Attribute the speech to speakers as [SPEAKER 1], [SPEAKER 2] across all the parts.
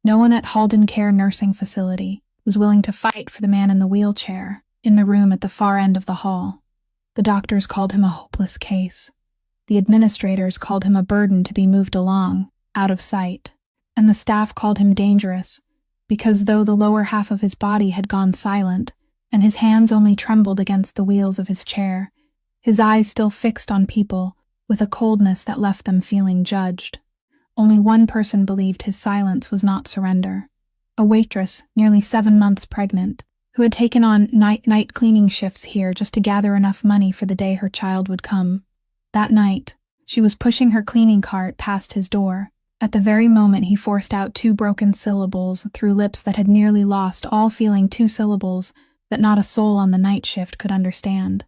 [SPEAKER 1] No one at Halden Care Nursing Facility was willing to fight for the man in the wheelchair, in the room at the far end of the hall. The doctors called him a hopeless case. The administrators called him a burden to be moved along, out of sight. And the staff called him dangerous, because though the lower half of his body had gone silent, and his hands only trembled against the wheels of his chair, his eyes still fixed on people, with a coldness that left them feeling judged. Only one person believed his silence was not surrender. A waitress, nearly 7 months pregnant, who had taken on night cleaning shifts here just to gather enough money for the day her child would come. That night, she was pushing her cleaning cart past his door, at the very moment he forced out 2 broken syllables through lips that had nearly lost all feeling, 2 syllables that not a soul on the night shift could understand.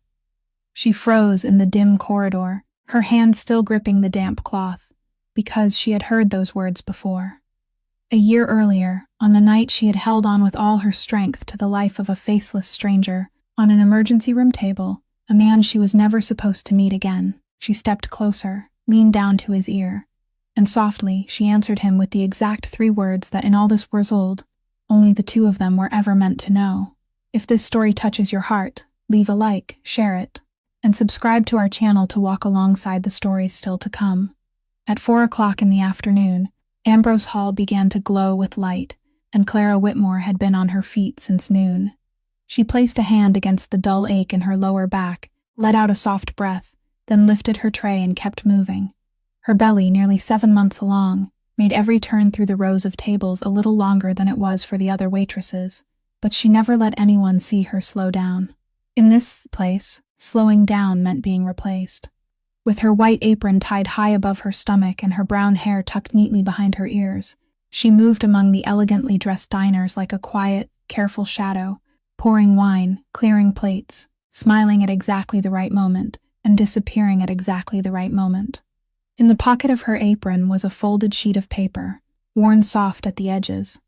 [SPEAKER 1] She froze in the dim corridor, her hand still gripping the damp cloth, because she had heard those words before. A year earlier, on the night she had held on with all her strength to the life of a faceless stranger, on an emergency room table, a man she was never supposed to meet again, she stepped closer, leaned down to his ear, and softly she answered him with the exact 3 words that in all this world, only the 2 of them were ever meant to know. If this story touches your heart, leave a like, share it, and subscribe to our channel to walk alongside the stories still to come. At 4 o'clock in the afternoon, Ambrose Hall began to glow with light, and Clara Whitmore had been on her feet since noon. She placed a hand against the dull ache in her lower back, let out a soft breath, then lifted her tray and kept moving. Her belly, nearly 7 months long, made every turn through the rows of tables a little longer than it was for the other waitresses, but she never let anyone see her slow down. In this place, slowing down meant being replaced. With her white apron tied high above her stomach and her brown hair tucked neatly behind her ears, she moved among the elegantly dressed diners like a quiet, careful shadow, pouring wine, clearing plates, smiling at exactly the right moment, and disappearing at exactly the right moment. In the pocket of her apron was a folded sheet of paper, worn soft at the edges.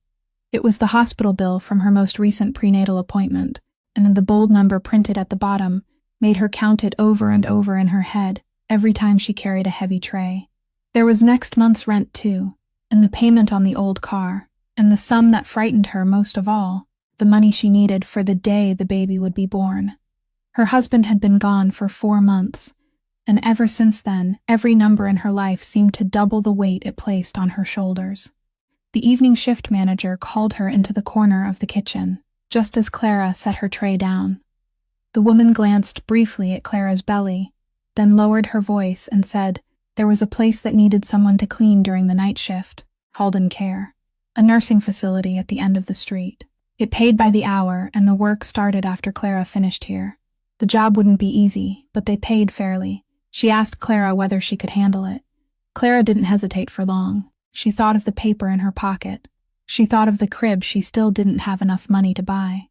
[SPEAKER 1] It was the hospital bill from her most recent prenatal appointment, and the bold number printed at the bottom made her count it over and over in her head every time she carried a heavy tray. There was next month's rent too, and the payment on the old car, and the sum that frightened her most of all, the money she needed for the day the baby would be born. Her husband had been gone for 4 months, and ever since then, every number in her life seemed to double the weight it placed on her shoulders. The evening shift manager called her into the corner of the kitchen, just as Clara set her tray down. The woman glanced briefly at Clara's belly, then lowered her voice and said there was a place that needed someone to clean during the night shift, Halden Care, a nursing facility at the end of the street. It paid by the hour, and the work started after Clara finished here. The job wouldn't be easy, but they paid fairly. She asked Clara whether she could handle it. Clara didn't hesitate for long. She thought of the paper in her pocket. She thought of the crib she still didn't have enough money to buy.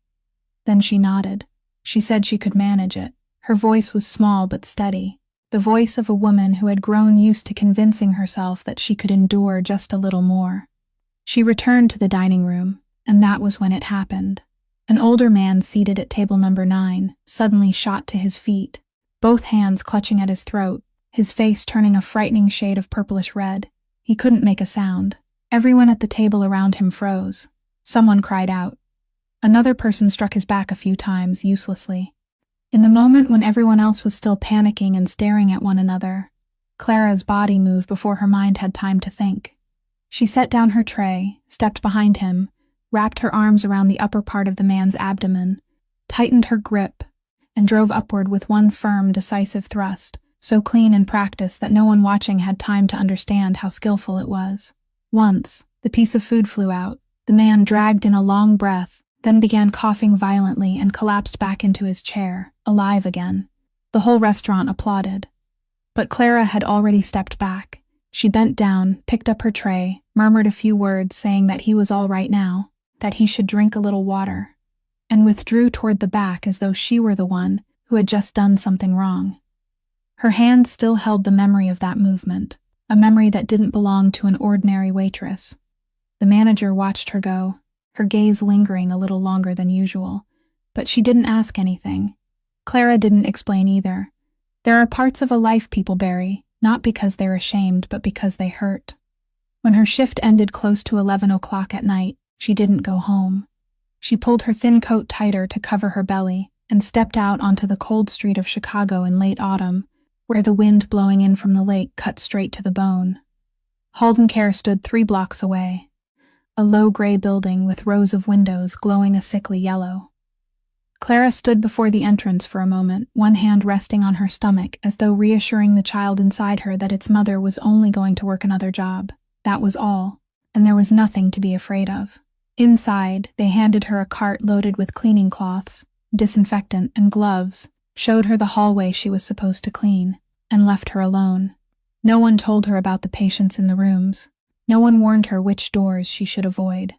[SPEAKER 1] Then she nodded. She said she could manage it. Her voice was small but steady, the voice of a woman who had grown used to convincing herself that she could endure just a little more. She returned to the dining room, and that was when it happened. An older man seated at table number 9 suddenly shot to his feet, both hands clutching at his throat, his face turning a frightening shade of purplish red. He couldn't make a sound. Everyone at the table around him froze. Someone cried out. Another person struck his back a few times, uselessly. In the moment when everyone else was still panicking and staring at one another, Clara's body moved before her mind had time to think. She set down her tray, stepped behind him, wrapped her arms around the upper part of the man's abdomen, tightened her grip, and drove upward with one firm, decisive thrust, so clean in practice that no one watching had time to understand how skillful it was. Once, the piece of food flew out. The man dragged in a long breath, then began coughing violently and collapsed back into his chair, alive again. The whole restaurant applauded. But Clara had already stepped back. She bent down, picked up her tray, murmured a few words saying that he was all right now, that he should drink a little water, and withdrew toward the back as though she were the one who had just done something wrong. Her hand still held the memory of that movement, a memory that didn't belong to an ordinary waitress. The manager watched her go, her gaze lingering a little longer than usual, but she didn't ask anything. Clara didn't explain either. There are parts of a life people bury, not because they're ashamed, but because they hurt. When her shift ended close to 11 o'clock at night, she didn't go home. She pulled her thin coat tighter to cover her belly and stepped out onto the cold street of Chicago in late autumn, where the wind blowing in from the lake cut straight to the bone. Halden Care stood 3 blocks away, a low gray building with rows of windows glowing a sickly yellow. Clara stood before the entrance for a moment, one hand resting on her stomach as though reassuring the child inside her that its mother was only going to work another job. That was all, and there was nothing to be afraid of. Inside, they handed her a cart loaded with cleaning cloths, disinfectant, and gloves, showed her the hallway she was supposed to clean, and left her alone. No one told her about the patients in the rooms. No one warned her which doors she should avoid.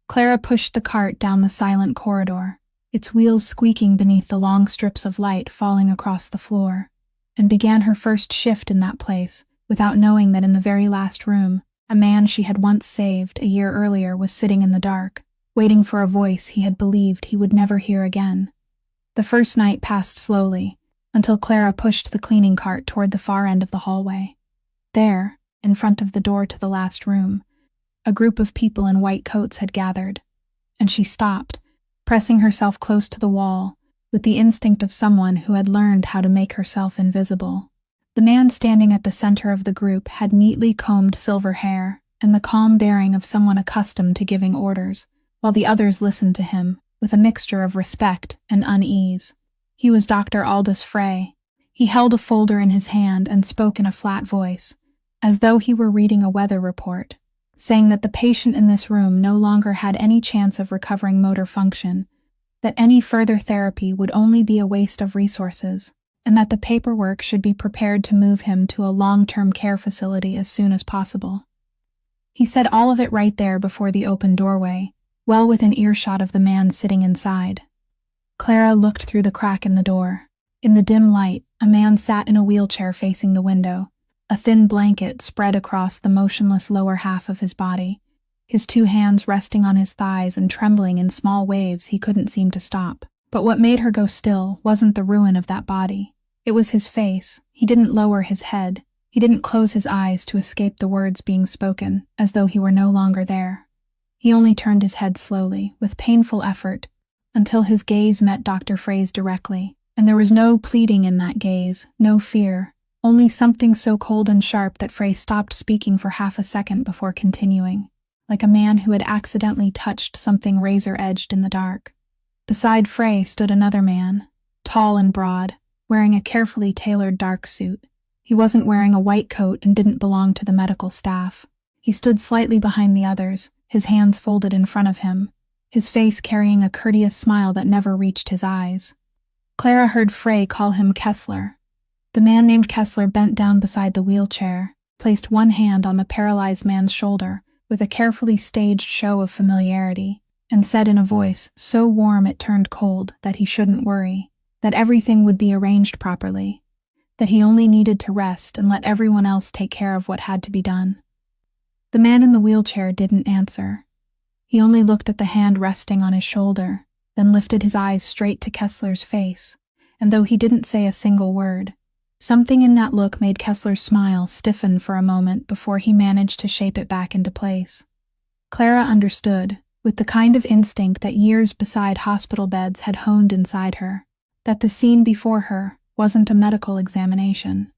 [SPEAKER 1] Clara pushed the cart down the silent corridor, its wheels squeaking beneath the long strips of light falling across the floor, and began her first shift in that place, without knowing that in the very last room, a man she had once saved a year earlier was sitting in the dark, waiting for a voice he had believed he would never hear again. The first night passed slowly, until Clara pushed the cleaning cart toward the far end of the hallway. There, in front of the door to the last room, a group of people in white coats had gathered, and she stopped, pressing herself close to the wall, with the instinct of someone who had learned how to make herself invisible. The man standing at the center of the group had neatly combed silver hair and the calm bearing of someone accustomed to giving orders, while the others listened to him, with a mixture of respect and unease. He was Dr. Aldous Frey. He held a folder in his hand and spoke in a flat voice, as though he were reading a weather report, saying that the patient in this room no longer had any chance of recovering motor function, that any further therapy would only be a waste of resources, and that the paperwork should be prepared to move him to a long-term care facility as soon as possible. He said all of it right there before the open doorway, well within earshot of the man sitting inside. Clara looked through the crack in the door. In the dim light, a man sat in a wheelchair facing the window, a thin blanket spread across the motionless lower half of his body, his 2 hands resting on his thighs and trembling in small waves he couldn't seem to stop. But what made her go still wasn't the ruin of that body. It was his face. He didn't lower his head. He didn't close his eyes to escape the words being spoken, as though he were no longer there. He only turned his head slowly, with painful effort, until his gaze met Dr. Frey's directly, and there was no pleading in that gaze, no fear, only something so cold and sharp that Frey stopped speaking for half a second before continuing, like a man who had accidentally touched something razor-edged in the dark. Beside Frey stood another man, tall and broad, wearing a carefully tailored dark suit. He wasn't wearing a white coat and didn't belong to the medical staff. He stood slightly behind the others, his hands folded in front of him, his face carrying a courteous smile that never reached his eyes. Clara heard Frey call him Kessler. The man named Kessler bent down beside the wheelchair, placed one hand on the paralyzed man's shoulder with a carefully staged show of familiarity, and said in a voice so warm it turned cold that he shouldn't worry, that everything would be arranged properly, that he only needed to rest and let everyone else take care of what had to be done. The man in the wheelchair didn't answer. He only looked at the hand resting on his shoulder, then lifted his eyes straight to Kessler's face, and though he didn't say a single word, something in that look made Kessler's smile stiffen for a moment before he managed to shape it back into place. Clara understood, with the kind of instinct that years beside hospital beds had honed inside her, that the scene before her wasn't a medical examination.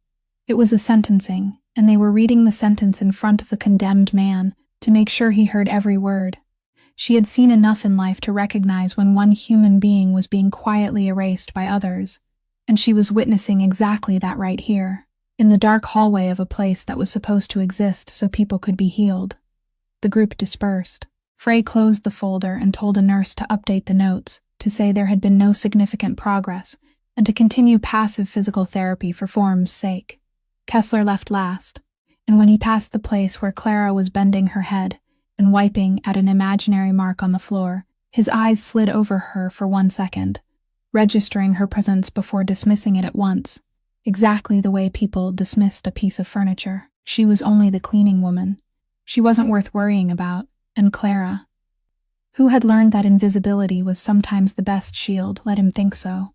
[SPEAKER 1] It was a sentencing, and they were reading the sentence in front of the condemned man to make sure he heard every word. She had seen enough in life to recognize when one human being was being quietly erased by others, and she was witnessing exactly that right here, in the dark hallway of a place that was supposed to exist so people could be healed. The group dispersed. Frey closed the folder and told a nurse to update the notes, to say there had been no significant progress, and to continue passive physical therapy for form's sake. Kessler left last, and when he passed the place where Clara was bending her head and wiping at an imaginary mark on the floor, his eyes slid over her for 1 second, registering her presence before dismissing it at once, exactly the way people dismissed a piece of furniture. She was only the cleaning woman. She wasn't worth worrying about, and Clara, who had learned that invisibility was sometimes the best shield, let him think so.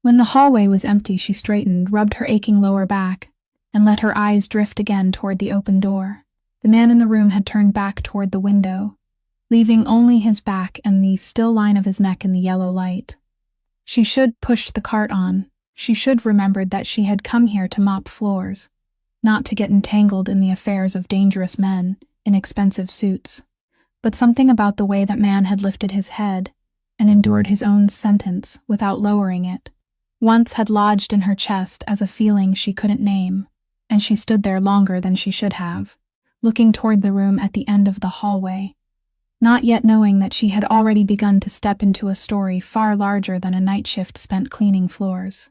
[SPEAKER 1] When the hallway was empty, she straightened, rubbed her aching lower back, and let her eyes drift again toward the open door. The man in the room had turned back toward the window, leaving only his back and the still line of his neck in the yellow light. She should pushed the cart on. She should remembered that she had come here to mop floors, not to get entangled in the affairs of dangerous men in expensive suits. But something about the way that man had lifted his head and endured his own sentence without lowering it, once had lodged in her chest as a feeling she couldn't name, and she stood there longer than she should have, looking toward the room at the end of the hallway, not yet knowing that she had already begun to step into a story far larger than a night shift spent cleaning floors.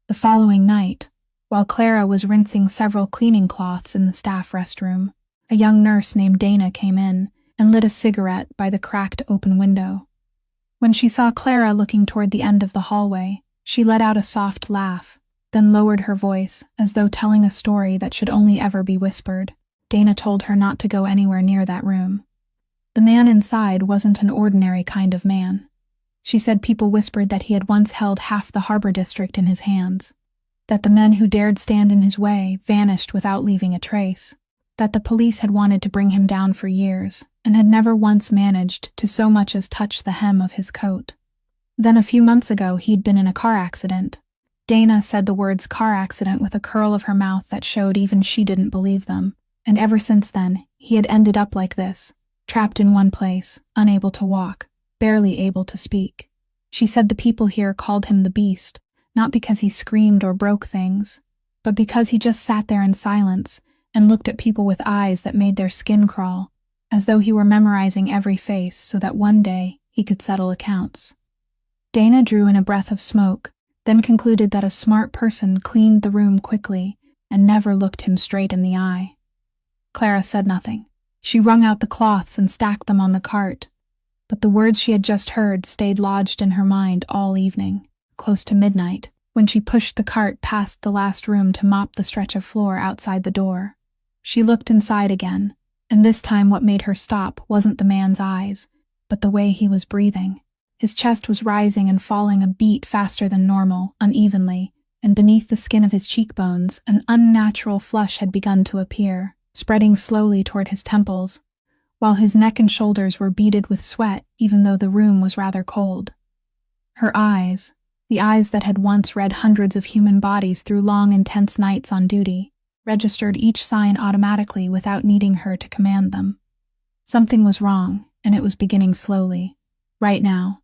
[SPEAKER 1] The following night, while Clara was rinsing several cleaning cloths in the staff restroom, a young nurse named Dana came in and lit a cigarette by the cracked open window. When she saw Clara looking toward the end of the hallway, she let out a soft laugh, then lowered her voice as though telling a story that should only ever be whispered. Dana told her not to go anywhere near that room. The man inside wasn't an ordinary kind of man. She said people whispered that he had once held half the harbor district in his hands, that the men who dared stand in his way vanished without leaving a trace, that the police had wanted to bring him down for years and had never once managed to so much as touch the hem of his coat. Then a few months ago he'd been in a car accident. Dana said the words car accident with a curl of her mouth that showed even she didn't believe them, and ever since then he had ended up like this, trapped in one place, unable to walk, barely able to speak. She said the people here called him the Beast, not because he screamed or broke things, but because he just sat there in silence and looked at people with eyes that made their skin crawl, as though he were memorizing every face so that one day he could settle accounts. Dana drew in a breath of smoke, then concluded that a smart person cleaned the room quickly and never looked him straight in the eye. Clara said nothing. She wrung out the cloths and stacked them on the cart, but the words she had just heard stayed lodged in her mind all evening, close to midnight, when she pushed the cart past the last room to mop the stretch of floor outside the door. She looked inside again, and this time what made her stop wasn't the man's eyes, but the way he was breathing. His chest was rising and falling a beat faster than normal, unevenly, and beneath the skin of his cheekbones an unnatural flush had begun to appear, spreading slowly toward his temples, while his neck and shoulders were beaded with sweat even though the room was rather cold. Her eyes, the eyes that had once read hundreds of human bodies through long, intense nights on duty, registered each sign automatically without needing her to command them. Something was wrong, and it was beginning slowly. Right now.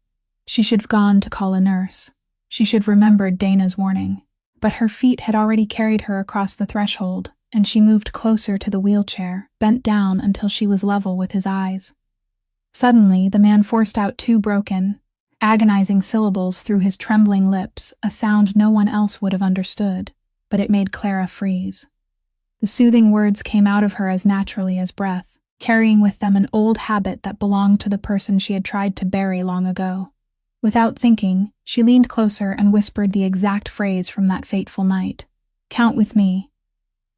[SPEAKER 1] She should have gone to call a nurse. She should have remembered Dana's warning. But her feet had already carried her across the threshold, and she moved closer to the wheelchair, bent down until she was level with his eyes. Suddenly, the man forced out two broken, agonizing syllables through his trembling lips, a sound no one else would have understood, but it made Clara freeze. The soothing words came out of her as naturally as breath, carrying with them an old habit that belonged to the person she had tried to bury long ago. Without thinking, she leaned closer and whispered the exact phrase from that fateful night, "Count with me."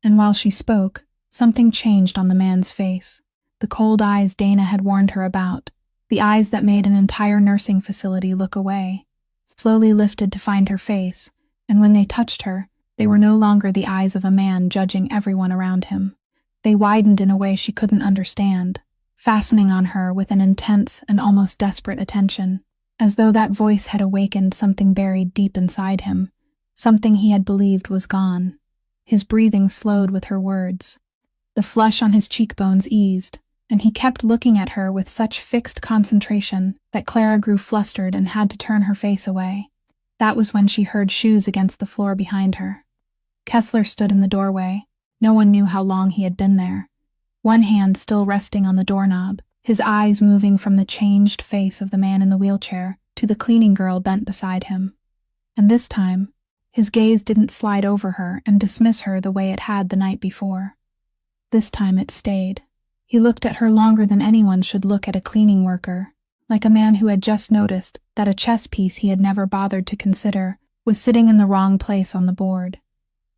[SPEAKER 1] And while she spoke, something changed on the man's face. The cold eyes Dana had warned her about, the eyes that made an entire nursing facility look away, slowly lifted to find her face, and when they touched her, they were no longer the eyes of a man judging everyone around him. They widened in a way she couldn't understand, fastening on her with an intense and almost desperate attention, as though that voice had awakened something buried deep inside him, something he had believed was gone. His breathing slowed with her words. The flush on his cheekbones eased, and he kept looking at her with such fixed concentration that Clara grew flustered and had to turn her face away. That was when she heard shoes against the floor behind her. Kessler stood in the doorway. No one knew how long he had been there, one hand still resting on the doorknob, his eyes moving from the changed face of the man in the wheelchair to the cleaning girl bent beside him. And this time, his gaze didn't slide over her and dismiss her the way it had the night before. This time it stayed. He looked at her longer than anyone should look at a cleaning worker, like a man who had just noticed that a chess piece he had never bothered to consider was sitting in the wrong place on the board.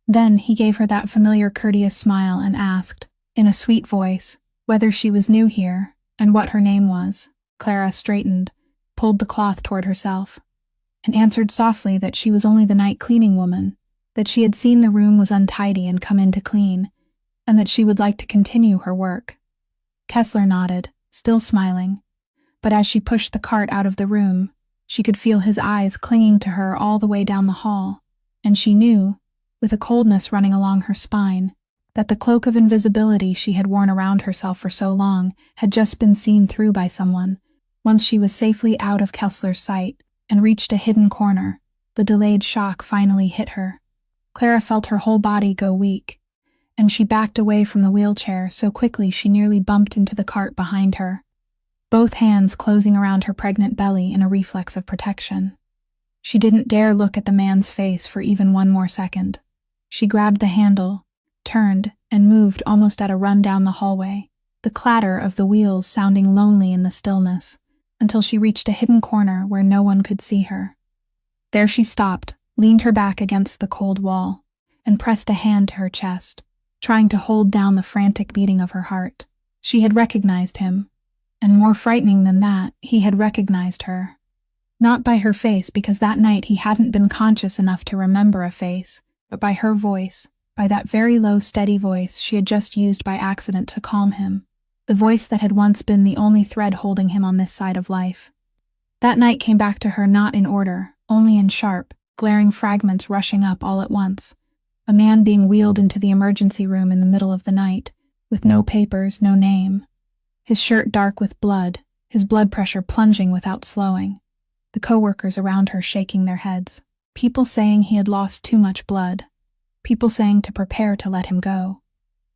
[SPEAKER 1] Then he gave her that familiar courteous smile and asked, in a sweet voice, whether she was new here and what her name was. Clara straightened, pulled the cloth toward herself, and answered softly that she was only the night cleaning woman, that she had seen the room was untidy and come in to clean, and that she would like to continue her work. Kessler nodded, still smiling, but as she pushed the cart out of the room, she could feel his eyes clinging to her all the way down the hall, and she knew, with a coldness running along her spine, that the cloak of invisibility she had worn around herself for so long had just been seen through by someone. Once she was safely out of Kessler's sight and reached a hidden corner, the delayed shock finally hit her. Clara felt her whole body go weak, and she backed away from the wheelchair so quickly she nearly bumped into the cart behind her, both hands closing around her pregnant belly in a reflex of protection. She didn't dare look at the man's face for even one more second. She grabbed the handle, turned, and moved almost at a run down the hallway, the clatter of the wheels sounding lonely in the stillness, until she reached a hidden corner where no one could see her. There she stopped, leaned her back against the cold wall, and pressed a hand to her chest, trying to hold down the frantic beating of her heart. She had recognized him, and more frightening than that, he had recognized her. Not by her face, because that night he hadn't been conscious enough to remember a face, but by her voice, by that very low, steady voice she had just used by accident to calm him, the voice that had once been the only thread holding him on this side of life. That night came back to her not in order, only in sharp, glaring fragments rushing up all at once. A man being wheeled into the emergency room in the middle of the night, with no papers, no name. His shirt dark with blood, his blood pressure plunging without slowing. The co-workers around her shaking their heads. People saying he had lost too much blood. People saying to prepare to let him go.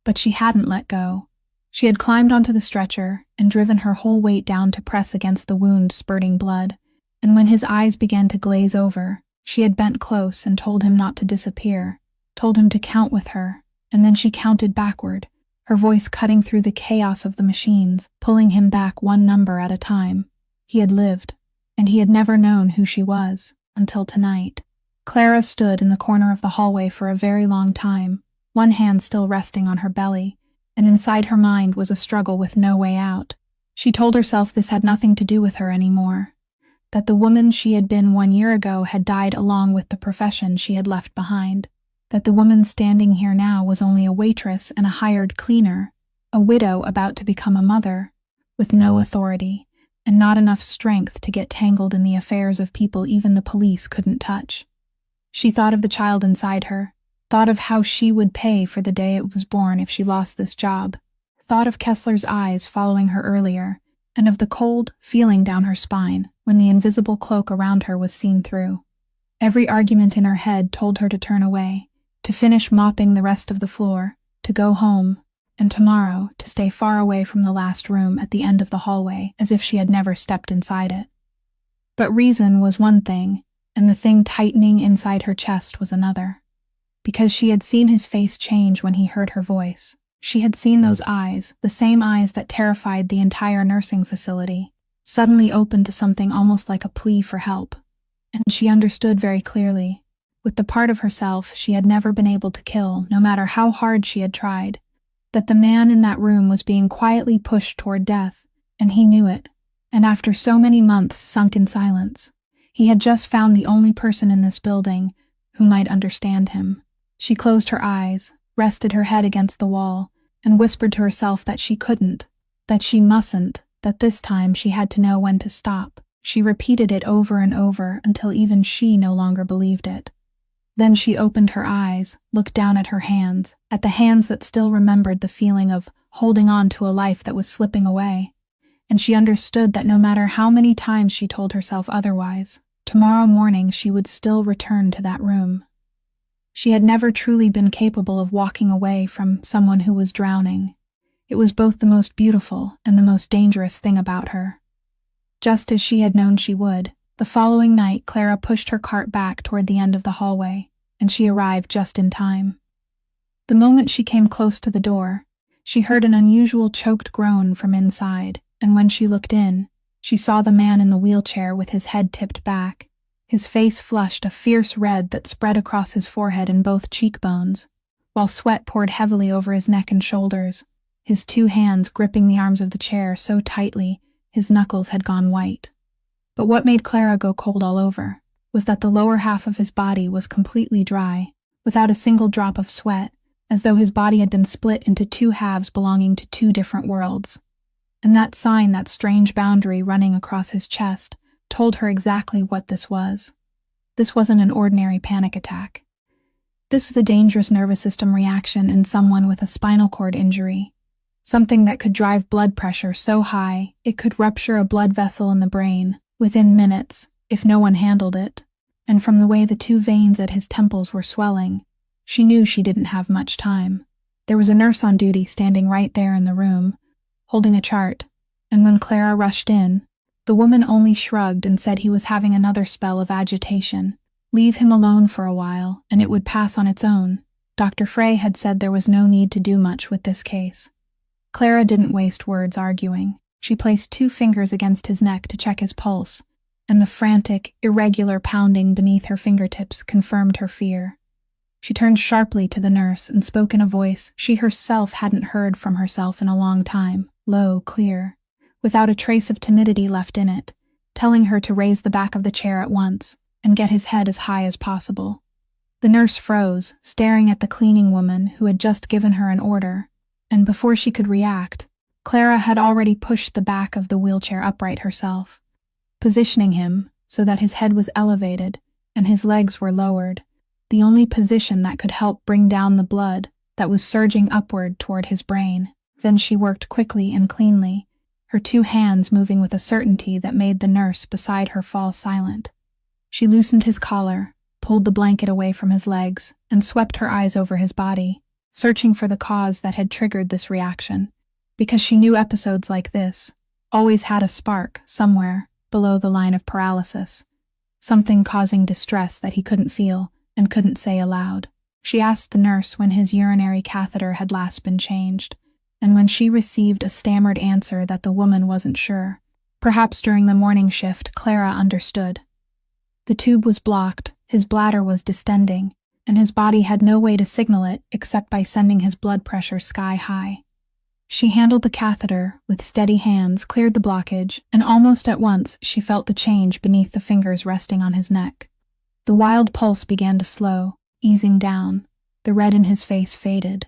[SPEAKER 1] But she hadn't let go. She had climbed onto the stretcher and driven her whole weight down to press against the wound spurting blood, and when his eyes began to glaze over, she had bent close and told him not to disappear, told him to count with her, and then she counted backward, her voice cutting through the chaos of the machines, pulling him back one number at a time. He had lived, and he had never known who she was, until tonight. Clara stood in the corner of the hallway for a very long time, one hand still resting on her belly, and inside her mind was a struggle with no way out. She told herself this had nothing to do with her anymore, that the woman she had been 1 year ago had died along with the profession she had left behind, that the woman standing here now was only a waitress and a hired cleaner, a widow about to become a mother, with no authority, and not enough strength to get tangled in the affairs of people even the police couldn't touch. She thought of the child inside her, thought of how she would pay for the day it was born if she lost this job, thought of Kessler's eyes following her earlier, and of the cold feeling down her spine when the invisible cloak around her was seen through. Every argument in her head told her to turn away, to finish mopping the rest of the floor, to go home, and tomorrow to stay far away from the last room at the end of the hallway as if she had never stepped inside it. But reason was one thing, and the thing tightening inside her chest was another. Because she had seen his face change when he heard her voice. She had seen those eyes, the same eyes that terrified the entire nursing facility, suddenly open to something almost like a plea for help. And she understood very clearly, with the part of herself she had never been able to kill, no matter how hard she had tried, that the man in that room was being quietly pushed toward death, and he knew it. And after so many months sunk in silence, he had just found the only person in this building who might understand him. She closed her eyes, rested her head against the wall, and whispered to herself that she couldn't, that she mustn't, that this time she had to know when to stop. She repeated it over and over until even she no longer believed it. Then she opened her eyes, looked down at her hands, at the hands that still remembered the feeling of holding on to a life that was slipping away, and she understood that no matter how many times she told herself otherwise, tomorrow morning she would still return to that room. She had never truly been capable of walking away from someone who was drowning. It was both the most beautiful and the most dangerous thing about her. Just as she had known she would, the following night Clara pushed her cart back toward the end of the hallway, and she arrived just in time. The moment she came close to the door, she heard an unusual choked groan from inside, and when she looked in, she saw the man in the wheelchair with his head tipped back, his face flushed a fierce red that spread across his forehead and both cheekbones, while sweat poured heavily over his neck and shoulders, his 2 hands gripping the arms of the chair so tightly his knuckles had gone white. But what made Clara go cold all over was that the lower half of his body was completely dry, without a single drop of sweat, as though his body had been split into two halves belonging to two different worlds. And that sign, that strange boundary running across his chest, told her exactly what this was. This wasn't an ordinary panic attack. This was a dangerous nervous system reaction in someone with a spinal cord injury. Something that could drive blood pressure so high it could rupture a blood vessel in the brain within minutes if no one handled it. And from the way the two veins at his temples were swelling, she knew she didn't have much time. There was a nurse on duty standing right there in the room, holding a chart, and when Clara rushed in, the woman only shrugged and said he was having another spell of agitation. Leave him alone for a while, and it would pass on its own. Dr. Frey had said there was no need to do much with this case. Clara didn't waste words arguing. She placed 2 fingers against his neck to check his pulse, and the frantic, irregular pounding beneath her fingertips confirmed her fear. She turned sharply to the nurse and spoke in a voice she herself hadn't heard from herself in a long time, low, clear, without a trace of timidity left in it, telling her to raise the back of the chair at once and get his head as high as possible. The nurse froze, staring at the cleaning woman who had just given her an order, and before she could react, Clara had already pushed the back of the wheelchair upright herself, positioning him so that his head was elevated and his legs were lowered, the only position that could help bring down the blood that was surging upward toward his brain. Then she worked quickly and cleanly, her 2 hands moving with a certainty that made the nurse beside her fall silent. She loosened his collar, pulled the blanket away from his legs, and swept her eyes over his body, searching for the cause that had triggered this reaction, because she knew episodes like this always had a spark somewhere below the line of paralysis, something causing distress that he couldn't feel and couldn't say aloud. She asked the nurse when his urinary catheter had last been changed, and when she received a stammered answer that the woman wasn't sure. Perhaps during the morning shift, Clara understood. The tube was blocked, his bladder was distending, and his body had no way to signal it except by sending his blood pressure sky high. She handled the catheter with steady hands, cleared the blockage, and almost at once she felt the change beneath the fingers resting on his neck. The wild pulse began to slow, easing down. The red in his face faded.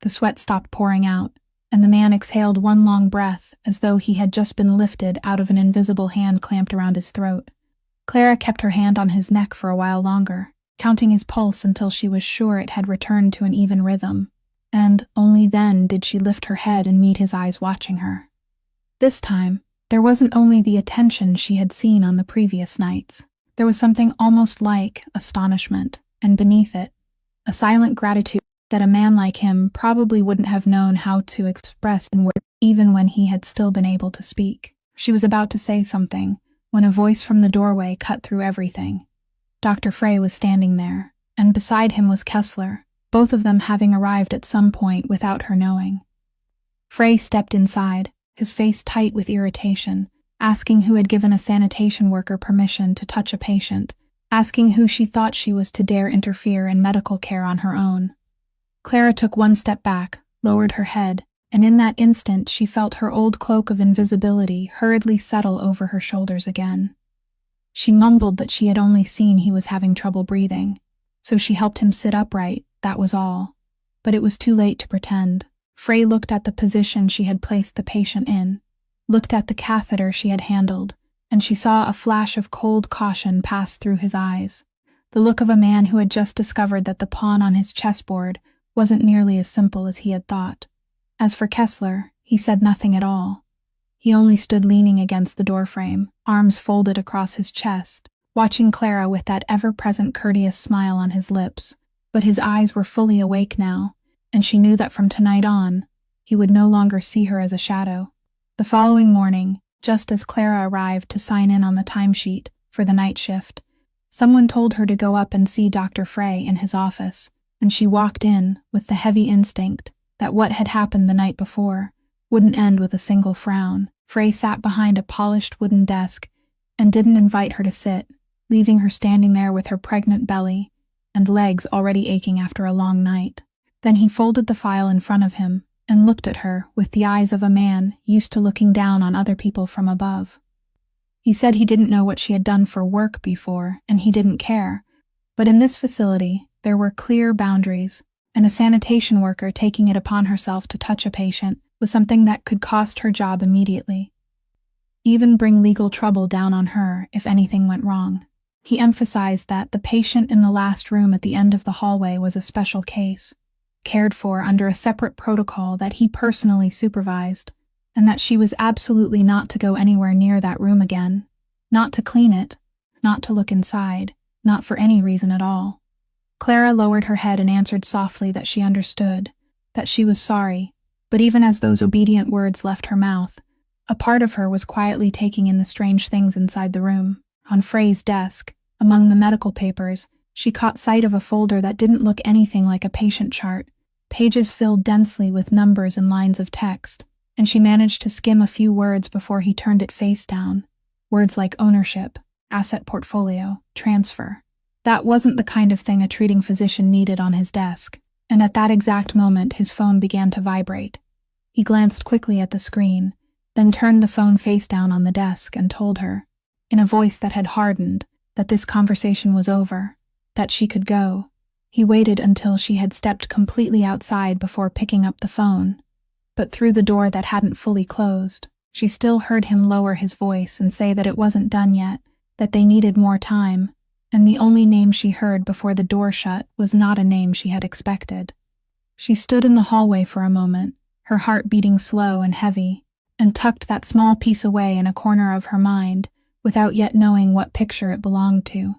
[SPEAKER 1] The sweat stopped pouring out, and the man exhaled one long breath as though he had just been lifted out of an invisible hand clamped around his throat. Clara kept her hand on his neck for a while longer, counting his pulse until she was sure it had returned to an even rhythm, and only then did she lift her head and meet his eyes watching her. This time, there wasn't only the attention she had seen on the previous nights. There was something almost like astonishment, and beneath it, a silent gratitude that a man like him probably wouldn't have known how to express in words even when he had still been able to speak. She was about to say something when a voice from the doorway cut through everything. Dr. Frey was standing there, and beside him was Kessler, both of them having arrived at some point without her knowing. Frey stepped inside, his face tight with irritation, asking who had given a sanitation worker permission to touch a patient, asking who she thought she was to dare interfere in medical care on her own. Clara took one step back, lowered her head, and in that instant she felt her old cloak of invisibility hurriedly settle over her shoulders again. She mumbled that she had only seen he was having trouble breathing, so she helped him sit upright, that was all. But it was too late to pretend. Frey looked at the position she had placed the patient in, looked at the catheter she had handled, and she saw a flash of cold caution pass through his eyes, the look of a man who had just discovered that the pawn on his chessboard wasn't nearly as simple as he had thought. As for Kessler, he said nothing at all. He only stood leaning against the doorframe, arms folded across his chest, watching Clara with that ever-present courteous smile on his lips. But his eyes were fully awake now, and she knew that from tonight on, he would no longer see her as a shadow. The following morning, just as Clara arrived to sign in on the timesheet for the night shift, someone told her to go up and see Dr. Frey in his office, and she walked in with the heavy instinct that what had happened the night before wouldn't end with a single frown. Frey sat behind a polished wooden desk and didn't invite her to sit, leaving her standing there with her pregnant belly and legs already aching after a long night. Then he folded the file in front of him and looked at her with the eyes of a man used to looking down on other people from above. He said he didn't know what she had done for work before, and he didn't care, but in this facility there were clear boundaries, and a sanitation worker taking it upon herself to touch a patient was something that could cost her job immediately, even bring legal trouble down on her if anything went wrong. He emphasized that the patient in the last room at the end of the hallway was a special case, cared for under a separate protocol that he personally supervised, and that she was absolutely not to go anywhere near that room again, not to clean it, not to look inside, not for any reason at all. Clara lowered her head and answered softly that she understood, that she was sorry, but even as those obedient words left her mouth, a part of her was quietly taking in the strange things inside the room. On Frey's desk, among the medical papers, she caught sight of a folder that didn't look anything like a patient chart, pages filled densely with numbers and lines of text, and she managed to skim a few words before he turned it face down. Words like ownership, asset portfolio, transfer. That wasn't the kind of thing a treating physician needed on his desk, and at that exact moment his phone began to vibrate. He glanced quickly at the screen, then turned the phone face down on the desk and told her, in a voice that had hardened, that this conversation was over, that she could go. He waited until she had stepped completely outside before picking up the phone, but through the door that hadn't fully closed, she still heard him lower his voice and say that it wasn't done yet, that they needed more time, and the only name she heard before the door shut was not a name she had expected. She stood in the hallway for a moment, her heart beating slow and heavy, and tucked that small piece away in a corner of her mind, without yet knowing what picture it belonged to.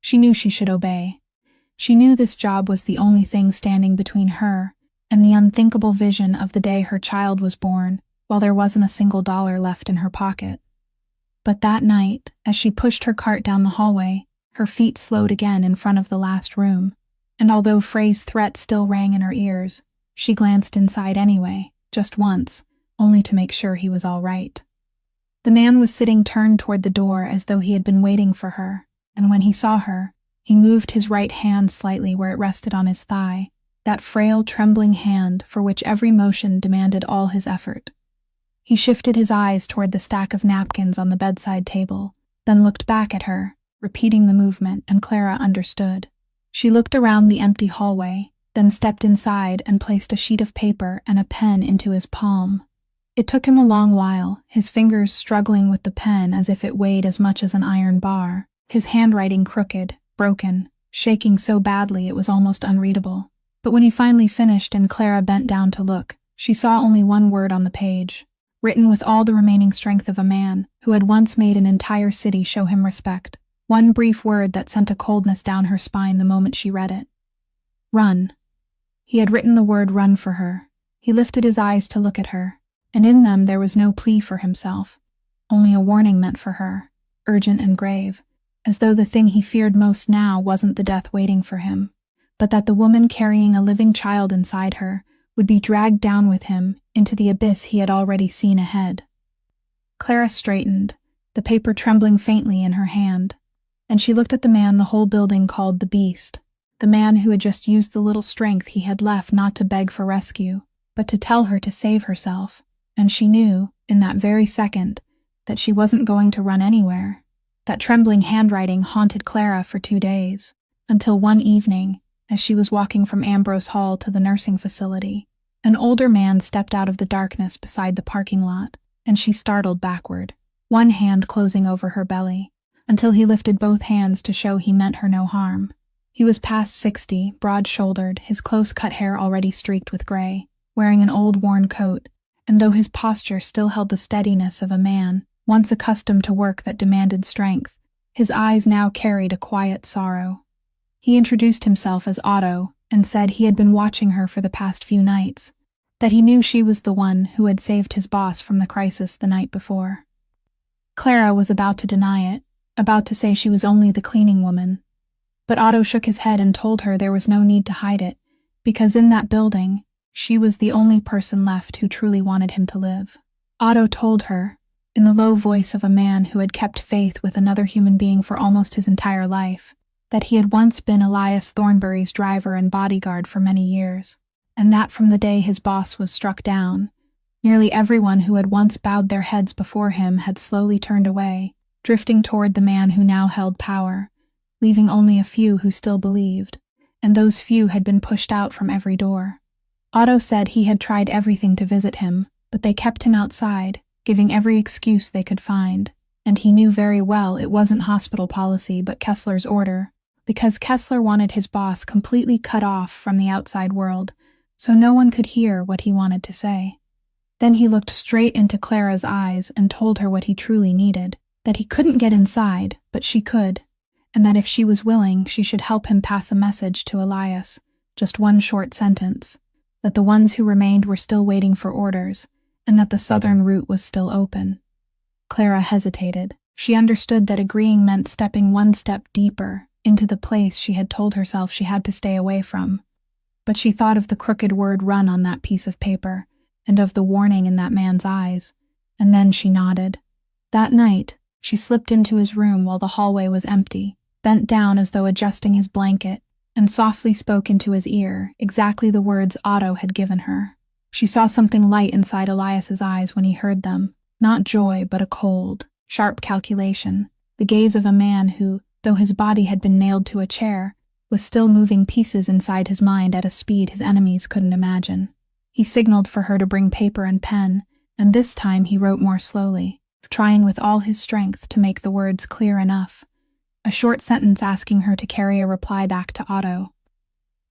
[SPEAKER 1] She knew she should obey. She knew this job was the only thing standing between her and the unthinkable vision of the day her child was born, while there wasn't a single dollar left in her pocket. But that night, as she pushed her cart down the hallway, her feet slowed again in front of the last room, and although Frey's threat still rang in her ears, she glanced inside anyway, just once, only to make sure he was all right. The man was sitting turned toward the door as though he had been waiting for her, and when he saw her, he moved his right hand slightly where it rested on his thigh, that frail, trembling hand for which every motion demanded all his effort. He shifted his eyes toward the stack of napkins on the bedside table, then looked back at her, repeating the movement, and Clara understood. She looked around the empty hallway, then stepped inside and placed a sheet of paper and a pen into his palm. It took him a long while, his fingers struggling with the pen as if it weighed as much as an iron bar, his handwriting crooked, broken, shaking so badly it was almost unreadable. But when he finally finished and Clara bent down to look, she saw only one word on the page, written with all the remaining strength of a man who had once made an entire city show him respect. One brief word that sent a coldness down her spine the moment she read it. Run. He had written the word run for her. He lifted his eyes to look at her, and in them there was no plea for himself, only a warning meant for her, urgent and grave, as though the thing he feared most now wasn't the death waiting for him, but that the woman carrying a living child inside her would be dragged down with him into the abyss he had already seen ahead. Clara straightened, the paper trembling faintly in her hand, and she looked at the man the whole building called the Beast, the man who had just used the little strength he had left not to beg for rescue, but to tell her to save herself, and she knew, in that very second, that she wasn't going to run anywhere. That trembling handwriting haunted Clara for 2 days, until one evening, as she was walking from Ambrose Hall to the nursing facility, an older man stepped out of the darkness beside the parking lot, and she startled backward, one hand closing over her belly, until he lifted both hands to show he meant her no harm. He was past 60, broad-shouldered, his close-cut hair already streaked with gray, wearing an old worn coat, and though his posture still held the steadiness of a man once accustomed to work that demanded strength, his eyes now carried a quiet sorrow. He introduced himself as Otto and said he had been watching her for the past few nights, that he knew she was the one who had saved his boss from the crisis the night before. Clara was about to deny it, about to say she was only the cleaning woman, but Otto shook his head and told her there was no need to hide it, because in that building, she was the only person left who truly wanted him to live. Otto told her, in the low voice of a man who had kept faith with another human being for almost his entire life, that he had once been Elias Thornbury's driver and bodyguard for many years, and that from the day his boss was struck down, nearly everyone who had once bowed their heads before him had slowly turned away, drifting toward the man who now held power, leaving only a few who still believed, and those few had been pushed out from every door. Otto said he had tried everything to visit him, but they kept him outside, giving every excuse they could find, and he knew very well it wasn't hospital policy but Kessler's order, because Kessler wanted his boss completely cut off from the outside world, so no one could hear what he wanted to say. Then he looked straight into Clara's eyes and told her what he truly needed, that he couldn't get inside, but she could, and that if she was willing, she should help him pass a message to Elias, just one short sentence, that the ones who remained were still waiting for orders, and that the southern route was still open. Clara hesitated. She understood that agreeing meant stepping one step deeper into the place she had told herself she had to stay away from. But she thought of the crooked word run on that piece of paper, and of the warning in that man's eyes, and then she nodded. That night, she slipped into his room while the hallway was empty, bent down as though adjusting his blanket, and softly spoke into his ear exactly the words Otto had given her. She saw something light inside Elias's eyes when he heard them, not joy but a cold, sharp calculation, the gaze of a man who, though his body had been nailed to a chair, was still moving pieces inside his mind at a speed his enemies couldn't imagine. He signaled for her to bring paper and pen, and this time he wrote more slowly, trying with all his strength to make the words clear enough. A short sentence asking her to carry a reply back to Otto.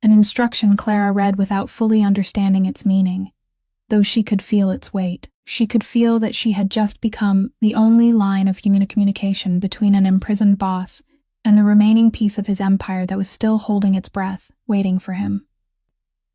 [SPEAKER 1] An instruction Clara read without fully understanding its meaning. Though she could feel its weight, she could feel that she had just become the only line of communication between an imprisoned boss and the remaining piece of his empire that was still holding its breath, waiting for him.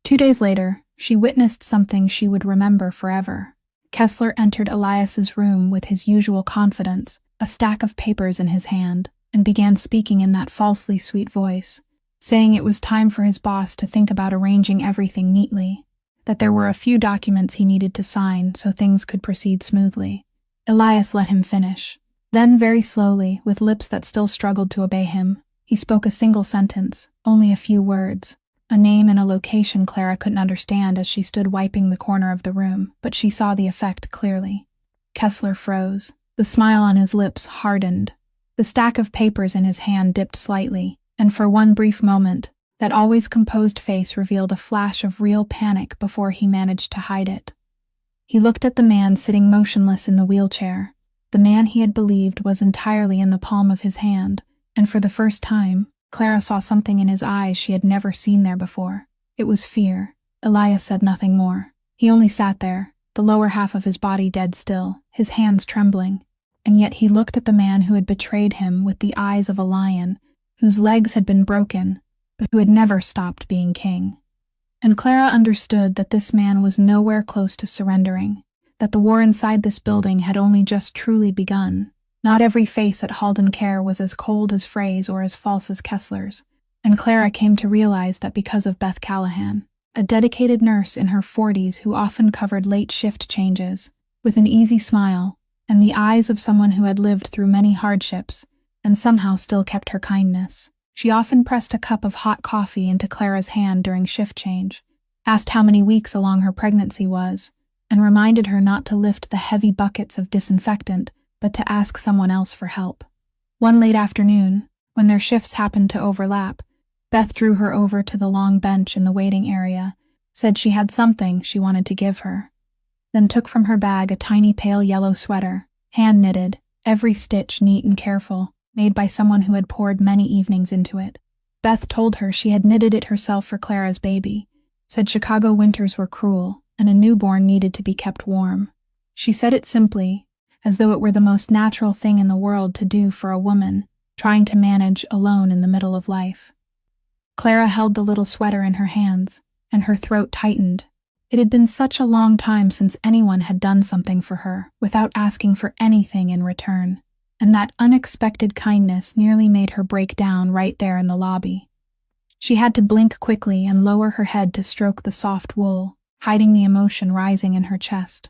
[SPEAKER 1] 2 days later, she witnessed something she would remember forever. Kessler entered Elias's room with his usual confidence, a stack of papers in his hand, and began speaking in that falsely sweet voice, saying it was time for his boss to think about arranging everything neatly, that there were a few documents he needed to sign so things could proceed smoothly. Elias let him finish. Then, very slowly, with lips that still struggled to obey him, he spoke a single sentence, only a few words, a name and a location Clara couldn't understand as she stood wiping the corner of the room, but she saw the effect clearly. Kessler froze. The smile on his lips hardened. The stack of papers in his hand dipped slightly, and for one brief moment, that always composed face revealed a flash of real panic before he managed to hide it. He looked at the man sitting motionless in the wheelchair, the man he had believed was entirely in the palm of his hand, and for the first time, Clara saw something in his eyes she had never seen there before. It was fear. Elias said nothing more. He only sat there, the lower half of his body dead still, his hands trembling, and yet he looked at the man who had betrayed him with the eyes of a lion, whose legs had been broken, but who had never stopped being king. And Clara understood that this man was nowhere close to surrendering, that the war inside this building had only just truly begun. Not every face at Halden Care was as cold as Frey's or as false as Kessler's, and Clara came to realize that because of Beth Callahan, a dedicated nurse in her 40s who often covered late shift changes, with an easy smile, and the eyes of someone who had lived through many hardships, and somehow still kept her kindness. She often pressed a cup of hot coffee into Clara's hand during shift change, asked how many weeks along her pregnancy was, and reminded her not to lift the heavy buckets of disinfectant, but to ask someone else for help. One late afternoon, when their shifts happened to overlap, Beth drew her over to the long bench in the waiting area, said she had something she wanted to give her, then took from her bag a tiny pale yellow sweater, hand-knitted, every stitch neat and careful, made by someone who had poured many evenings into it. Beth told her she had knitted it herself for Clara's baby, said Chicago winters were cruel, and a newborn needed to be kept warm. She said it simply, as though it were the most natural thing in the world to do for a woman, trying to manage alone in the middle of life. Clara held the little sweater in her hands, and her throat tightened. It had been such a long time since anyone had done something for her without asking for anything in return, and that unexpected kindness nearly made her break down right there in the lobby. She had to blink quickly and lower her head to stroke the soft wool, hiding the emotion rising in her chest.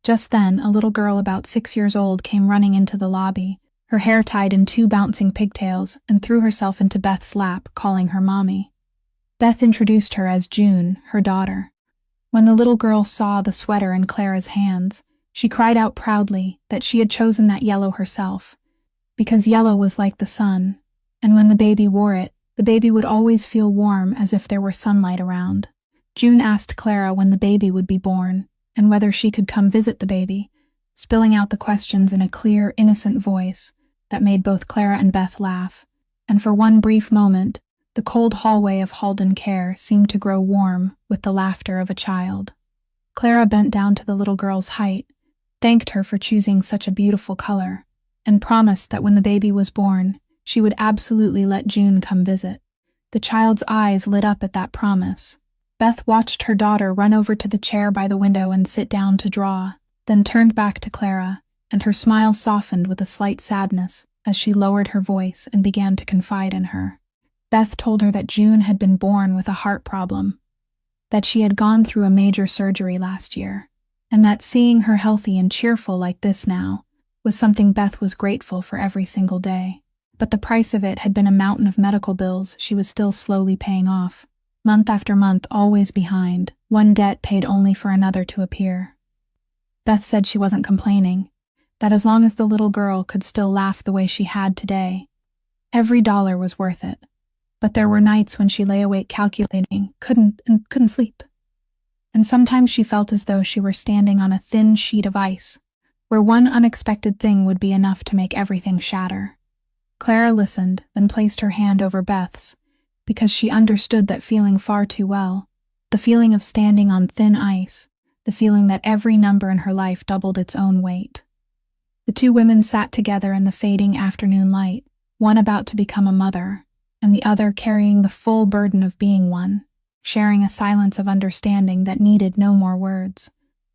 [SPEAKER 1] Just then, a little girl about 6 years old came running into the lobby, her hair tied in 2 bouncing pigtails, and threw herself into Beth's lap, calling her Mommy. Beth introduced her as June, her daughter. When the little girl saw the sweater in Clara's hands, she cried out proudly that she had chosen that yellow herself, because yellow was like the sun, and when the baby wore it, The baby would always feel warm as if there were sunlight around. June asked Clara when the baby would be born, and whether she could come visit the baby, spilling out the questions in a clear, innocent voice that made both Clara and Beth laugh. And for one brief moment, the cold hallway of Halden Care seemed to grow warm with the laughter of a child. Clara bent down to the little girl's height, thanked her for choosing such a beautiful color, and promised that when the baby was born, she would absolutely let June come visit. The child's eyes lit up at that promise. Beth watched her daughter run over to the chair by the window and sit down to draw, then turned back to Clara, and her smile softened with a slight sadness as she lowered her voice and began to confide in her. Beth told her that June had been born with a heart problem, that she had gone through a major surgery last year, and that seeing her healthy and cheerful like this now was something Beth was grateful for every single day. But the price of it had been a mountain of medical bills she was still slowly paying off. Month after month, always behind, one debt paid only for another to appear. Beth said she wasn't complaining, that as long as the little girl could still laugh the way she had today, every dollar was worth it. But there were nights when she lay awake calculating, couldn't sleep. And sometimes she felt as though she were standing on a thin sheet of ice, where one unexpected thing would be enough to make everything shatter. Clara listened, then placed her hand over Beth's, because she understood that feeling far too well, the feeling of standing on thin ice, the feeling that every number in her life doubled its own weight. The two women sat together in the fading afternoon light, one about to become a mother, and the other carrying the full burden of being one, sharing a silence of understanding that needed no more words.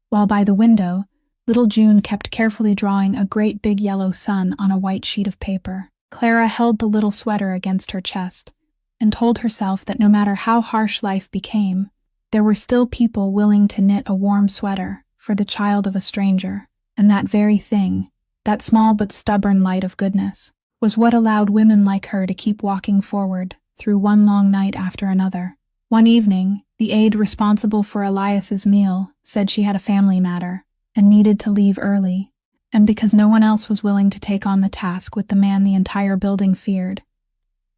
[SPEAKER 1] While by the window, little June kept carefully drawing a great big yellow sun on a white sheet of paper. Clara held the little sweater against her chest, and told herself that no matter how harsh life became, there were still people willing to knit a warm sweater for the child of a stranger, and that very thing, that small but stubborn light of goodness, was what allowed women like her to keep walking forward through one long night after another. One evening, the aide responsible for Elias's meal said she had a family matter and needed to leave early, and because no one else was willing to take on the task with the man the entire building feared,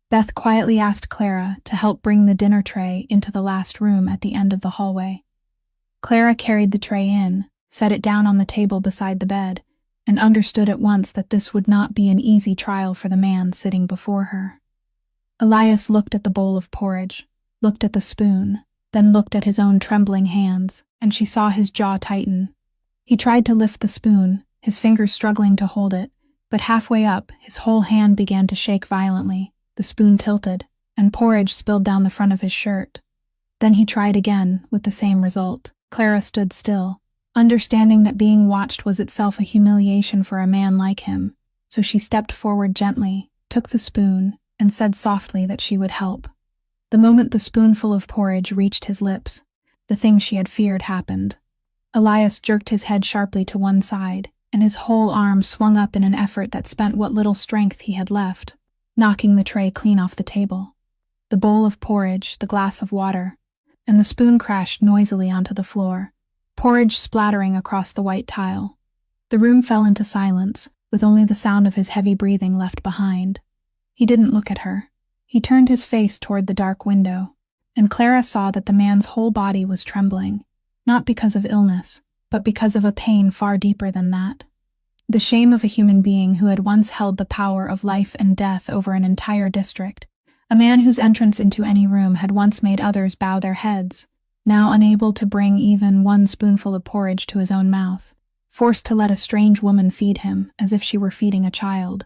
[SPEAKER 1] Beth quietly asked Clara to help bring the dinner tray into the last room at the end of the hallway. Clara carried the tray in, set it down on the table beside the bed, and understood at once that this would not be an easy trial for the man sitting before her. Elias looked at the bowl of porridge, looked at the spoon, then looked at his own trembling hands, and she saw his jaw tighten. He tried to lift the spoon, his fingers struggling to hold it, but halfway up, his whole hand began to shake violently. The spoon tilted, and porridge spilled down the front of his shirt. Then he tried again, with the same result. Clara stood still, understanding that being watched was itself a humiliation for a man like him, so she stepped forward gently, took the spoon, and said softly that she would help. The moment the spoonful of porridge reached his lips, the thing she had feared happened. Elias jerked his head sharply to one side, and his whole arm swung up in an effort that spent what little strength he had left, knocking the tray clean off the table. The bowl of porridge, the glass of water, and the spoon crashed noisily onto the floor, porridge splattering across the white tile. The room fell into silence, with only the sound of his heavy breathing left behind. He didn't look at her. He turned his face toward the dark window, and Clara saw that the man's whole body was trembling, not because of illness, but because of a pain far deeper than that. The shame of a human being who had once held the power of life and death over an entire district, a man whose entrance into any room had once made others bow their heads, now unable to bring even one spoonful of porridge to his own mouth, forced to let a strange woman feed him as if she were feeding a child.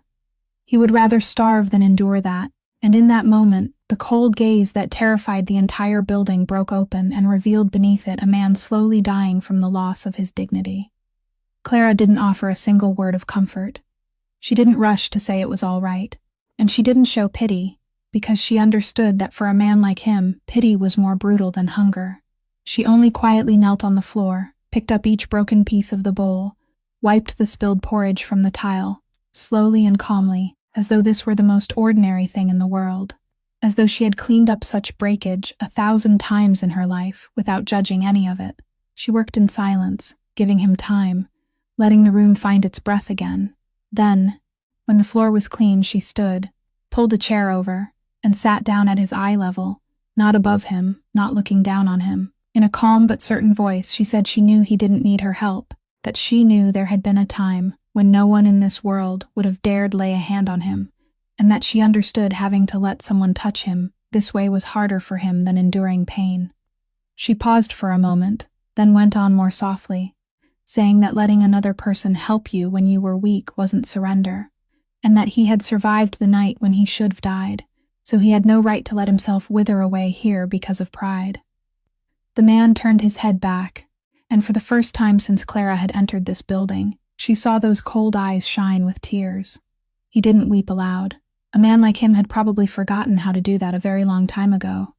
[SPEAKER 1] He would rather starve than endure that, and in that moment, the cold gaze that terrified the entire building broke open and revealed beneath it a man slowly dying from the loss of his dignity. Clara didn't offer a single word of comfort. She didn't rush to say it was all right, and she didn't show pity, because she understood that for a man like him, pity was more brutal than hunger. She only quietly knelt on the floor, picked up each broken piece of the bowl, wiped the spilled porridge from the tile, slowly and calmly, as though this were the most ordinary thing in the world, as though she had cleaned up such breakage 1,000 times in her life without judging any of it. She worked in silence, giving him time, letting the room find its breath again. Then, when the floor was clean, she stood, pulled a chair over, and sat down at his eye level, not above him, not looking down on him. In a calm but certain voice, she said she knew he didn't need her help, that she knew there had been a time when no one in this world would have dared lay a hand on him, and that she understood having to let someone touch him this way was harder for him than enduring pain. She paused for a moment, then went on more softly, saying that letting another person help you when you were weak wasn't surrender, and that he had survived the night when he should have died, so he had no right to let himself wither away here because of pride. The man turned his head back, and for the first time since Clara had entered this building, she saw those cold eyes shine with tears. He didn't weep aloud. A man like him had probably forgotten how to do that a very long time ago.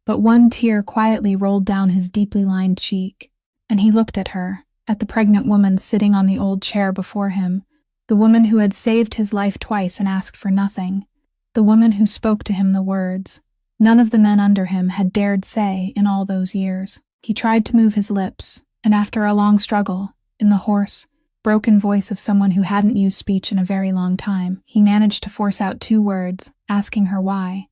[SPEAKER 1] But one tear quietly rolled down his deeply lined cheek, and he looked at her, at the pregnant woman sitting on the old chair before him, the woman who had saved his life twice and asked for nothing, the woman who spoke to him the words none of the men under him had dared say in all those years. He tried to move his lips, and after a long struggle, in the hoarse, broken voice of someone who hadn't used speech in a very long time, he managed to force out 2 words, asking her why.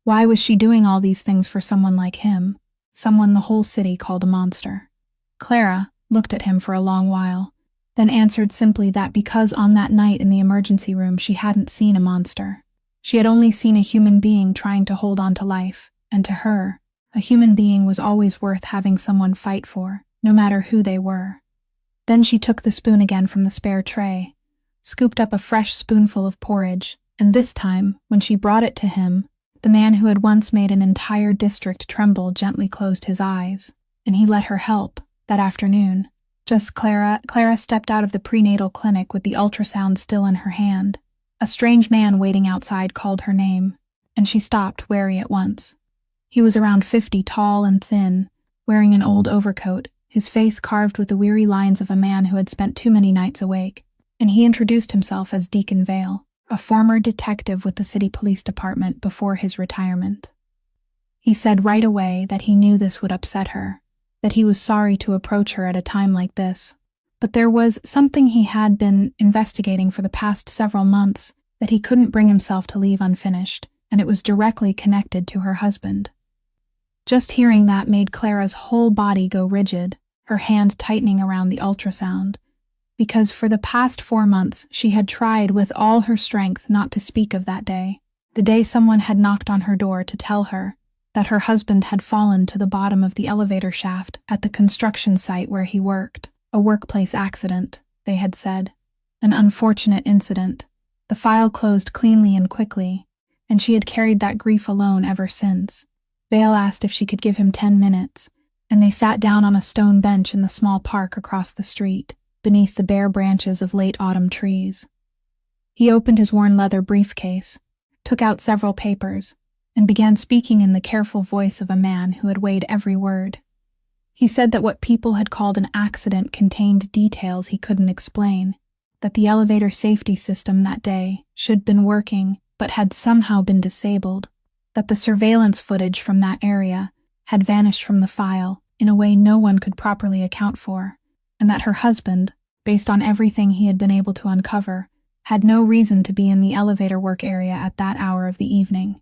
[SPEAKER 1] Why was she doing all these things for someone like him, someone the whole city called a monster? Clara looked at him for a long while, then answered simply that because on that night in the emergency room she hadn't seen a monster. She had only seen a human being trying to hold on to life, and to her, a human being was always worth having someone fight for, no matter who they were. Then she took the spoon again from the spare tray, scooped up a fresh spoonful of porridge, and this time, when she brought it to him, the man who had once made an entire district tremble gently closed his eyes, and he let her help, that afternoon. Just Clara stepped out of the prenatal clinic with the ultrasound still in her hand. A strange man waiting outside called her name, and she stopped, wary at once. He was around 50, tall and thin, wearing an old overcoat, his face carved with the weary lines of a man who had spent too many nights awake, and he introduced himself as Deacon Vale, a former detective with the city police department before his retirement. He said right away that he knew this would upset her, that he was sorry to approach her at a time like this, but there was something he had been investigating for the past several months that he couldn't bring himself to leave unfinished, and it was directly connected to her husband. Just hearing that made Clara's whole body go rigid, her hand tightening around the ultrasound, because for the past 4 months she had tried with all her strength not to speak of that day, the day someone had knocked on her door to tell her that her husband had fallen to the bottom of the elevator shaft at the construction site where he worked. A workplace accident, they had said. An unfortunate incident. The file closed cleanly and quickly, and she had carried that grief alone ever since. Vale asked if she could give him 10 minutes, and they sat down on a stone bench in the small park across the street, beneath the bare branches of late autumn trees. He opened his worn leather briefcase, took out several papers, and began speaking in the careful voice of a man who had weighed every word. He said that what people had called an accident contained details he couldn't explain, that the elevator safety system that day should have been working but had somehow been disabled, that the surveillance footage from that area had vanished from the file in a way no one could properly account for, and that her husband, based on everything he had been able to uncover, had no reason to be in the elevator work area at that hour of the evening.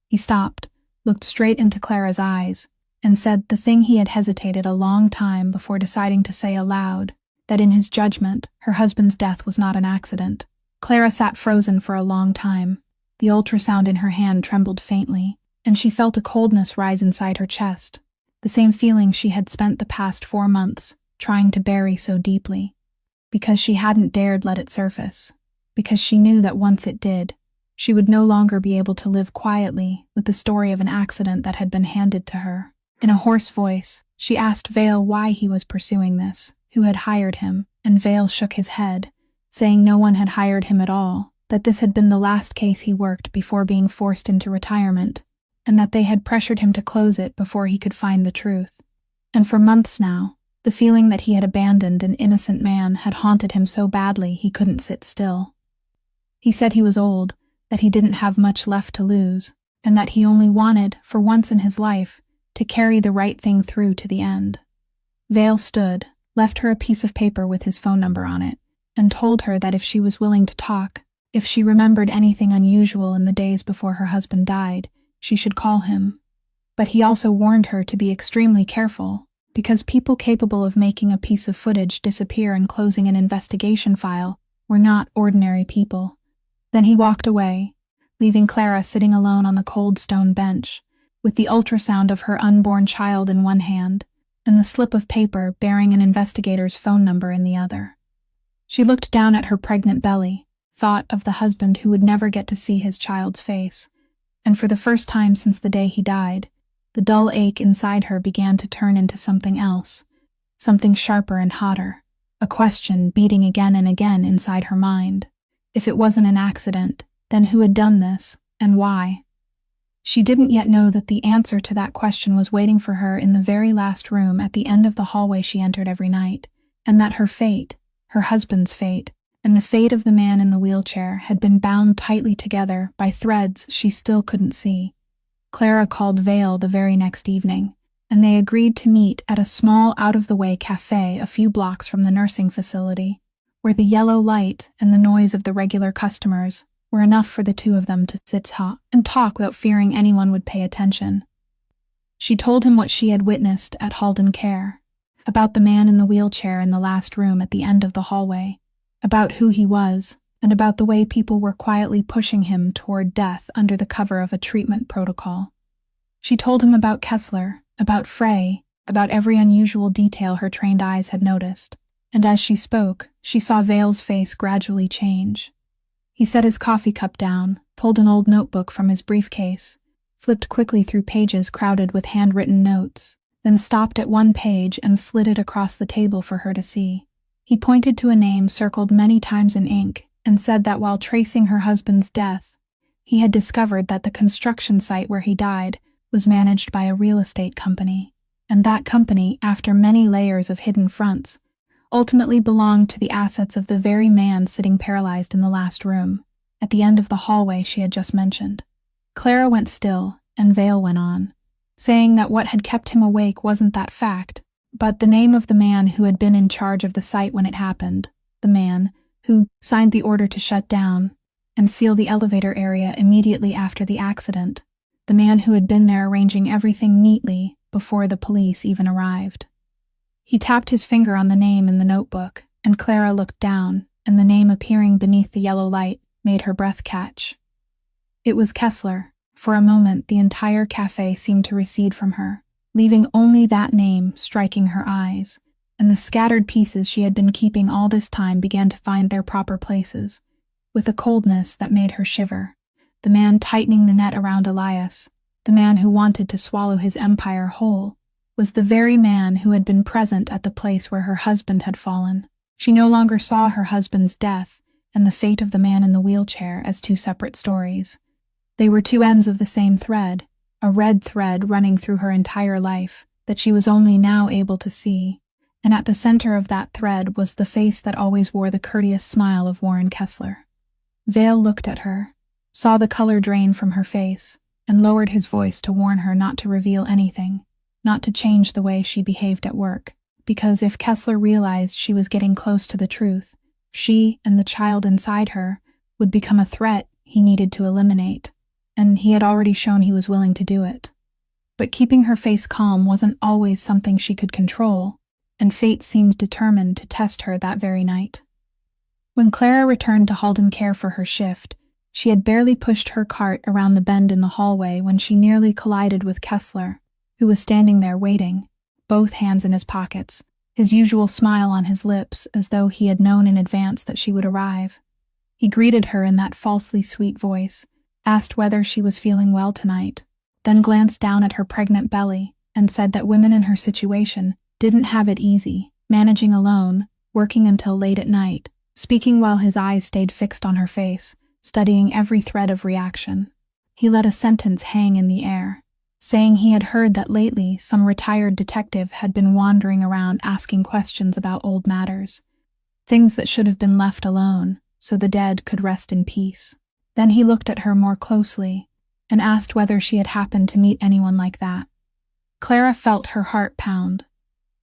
[SPEAKER 1] He stopped, looked straight into Clara's eyes, and said the thing he had hesitated a long time before deciding to say aloud, that in his judgment, her husband's death was not an accident. Clara sat frozen for a long time. The ultrasound in her hand trembled faintly, and she felt a coldness rise inside her chest, the same feeling she had spent the past 4 months trying to bury so deeply, because she hadn't dared let it surface, because she knew that once it did, she would no longer be able to live quietly with the story of an accident that had been handed to her. In a hoarse voice, she asked Vale why he was pursuing this, who had hired him, and Vale shook his head, saying no one had hired him at all, that this had been the last case he worked before being forced into retirement, and that they had pressured him to close it before he could find the truth. And for months now, the feeling that he had abandoned an innocent man had haunted him so badly he couldn't sit still. He said he was old, that he didn't have much left to lose, and that he only wanted, for once in his life, to carry the right thing through to the end. Vale stood, left her a piece of paper with his phone number on it, and told her that if she was willing to talk, if she remembered anything unusual in the days before her husband died, she should call him. But he also warned her to be extremely careful, because people capable of making a piece of footage disappear and closing an investigation file were not ordinary people. Then he walked away, leaving Clara sitting alone on the cold stone bench, with the ultrasound of her unborn child in one hand and the slip of paper bearing an investigator's phone number in the other. She looked down at her pregnant belly, thought of the husband who would never get to see his child's face, and for the first time since the day he died, the dull ache inside her began to turn into something else, something sharper and hotter, a question beating again and again inside her mind. If it wasn't an accident, then who had done this, and why? She didn't yet know that the answer to that question was waiting for her in the very last room at the end of the hallway she entered every night, and that her fate, her husband's fate, and the fate of the man in the wheelchair had been bound tightly together by threads she still couldn't see. Clara called Vale the very next evening, and they agreed to meet at a small out-of-the-way cafe a few blocks from the nursing facility, where the yellow light and the noise of the regular customers were enough for the two of them to sit and talk without fearing anyone would pay attention. She told him what she had witnessed at Halden Care, about the man in the wheelchair in the last room at the end of the hallway, about who he was, and about the way people were quietly pushing him toward death under the cover of a treatment protocol. She told him about Kessler, about Frey, about every unusual detail her trained eyes had noticed, and as she spoke, she saw Vale's face gradually change. He set his coffee cup down, pulled an old notebook from his briefcase, flipped quickly through pages crowded with handwritten notes, then stopped at one page and slid it across the table for her to see. He pointed to a name circled many times in ink and said that while tracing her husband's death, he had discovered that the construction site where he died was managed by a real estate company, and that company, after many layers of hidden fronts, ultimately belonged to the assets of the very man sitting paralyzed in the last room, at the end of the hallway she had just mentioned. Clara went still, and Vale went on, saying that what had kept him awake wasn't that fact, but the name of the man who had been in charge of the site when it happened, the man who signed the order to shut down and seal the elevator area immediately after the accident, the man who had been there arranging everything neatly before the police even arrived. He tapped his finger on the name in the notebook, and Clara looked down, and the name appearing beneath the yellow light made her breath catch. It was Kessler. For a moment, the entire cafe seemed to recede from her, leaving only that name striking her eyes, and the scattered pieces she had been keeping all this time began to find their proper places, with a coldness that made her shiver. The man tightening the net around Elias, the man who wanted to swallow his empire whole, was the very man who had been present at the place where her husband had fallen. She no longer saw her husband's death and the fate of the man in the wheelchair as two separate stories. They were two ends of the same thread, a red thread running through her entire life that she was only now able to see, and at the center of that thread was the face that always wore the courteous smile of Warren Kessler. Vale looked at her, saw the color drain from her face, and lowered his voice to warn her not to reveal anything, not to change the way she behaved at work, because if Kessler realized she was getting close to the truth, she and the child inside her would become a threat he needed to eliminate, and he had already shown he was willing to do it. But keeping her face calm wasn't always something she could control, and fate seemed determined to test her that very night. When Clara returned to Halden Care for her shift, she had barely pushed her cart around the bend in the hallway when she nearly collided with Kessler, who was standing there waiting, both hands in his pockets, his usual smile on his lips as though he had known in advance that she would arrive. He greeted her in that falsely sweet voice, asked whether she was feeling well tonight, then glanced down at her pregnant belly and said that women in her situation didn't have it easy, managing alone, working until late at night, speaking while his eyes stayed fixed on her face, studying every thread of reaction. He let a sentence hang in the air, saying he had heard that lately some retired detective had been wandering around asking questions about old matters, things that should have been left alone so the dead could rest in peace. Then he looked at her more closely and asked whether she had happened to meet anyone like that. Clara felt her heart pound,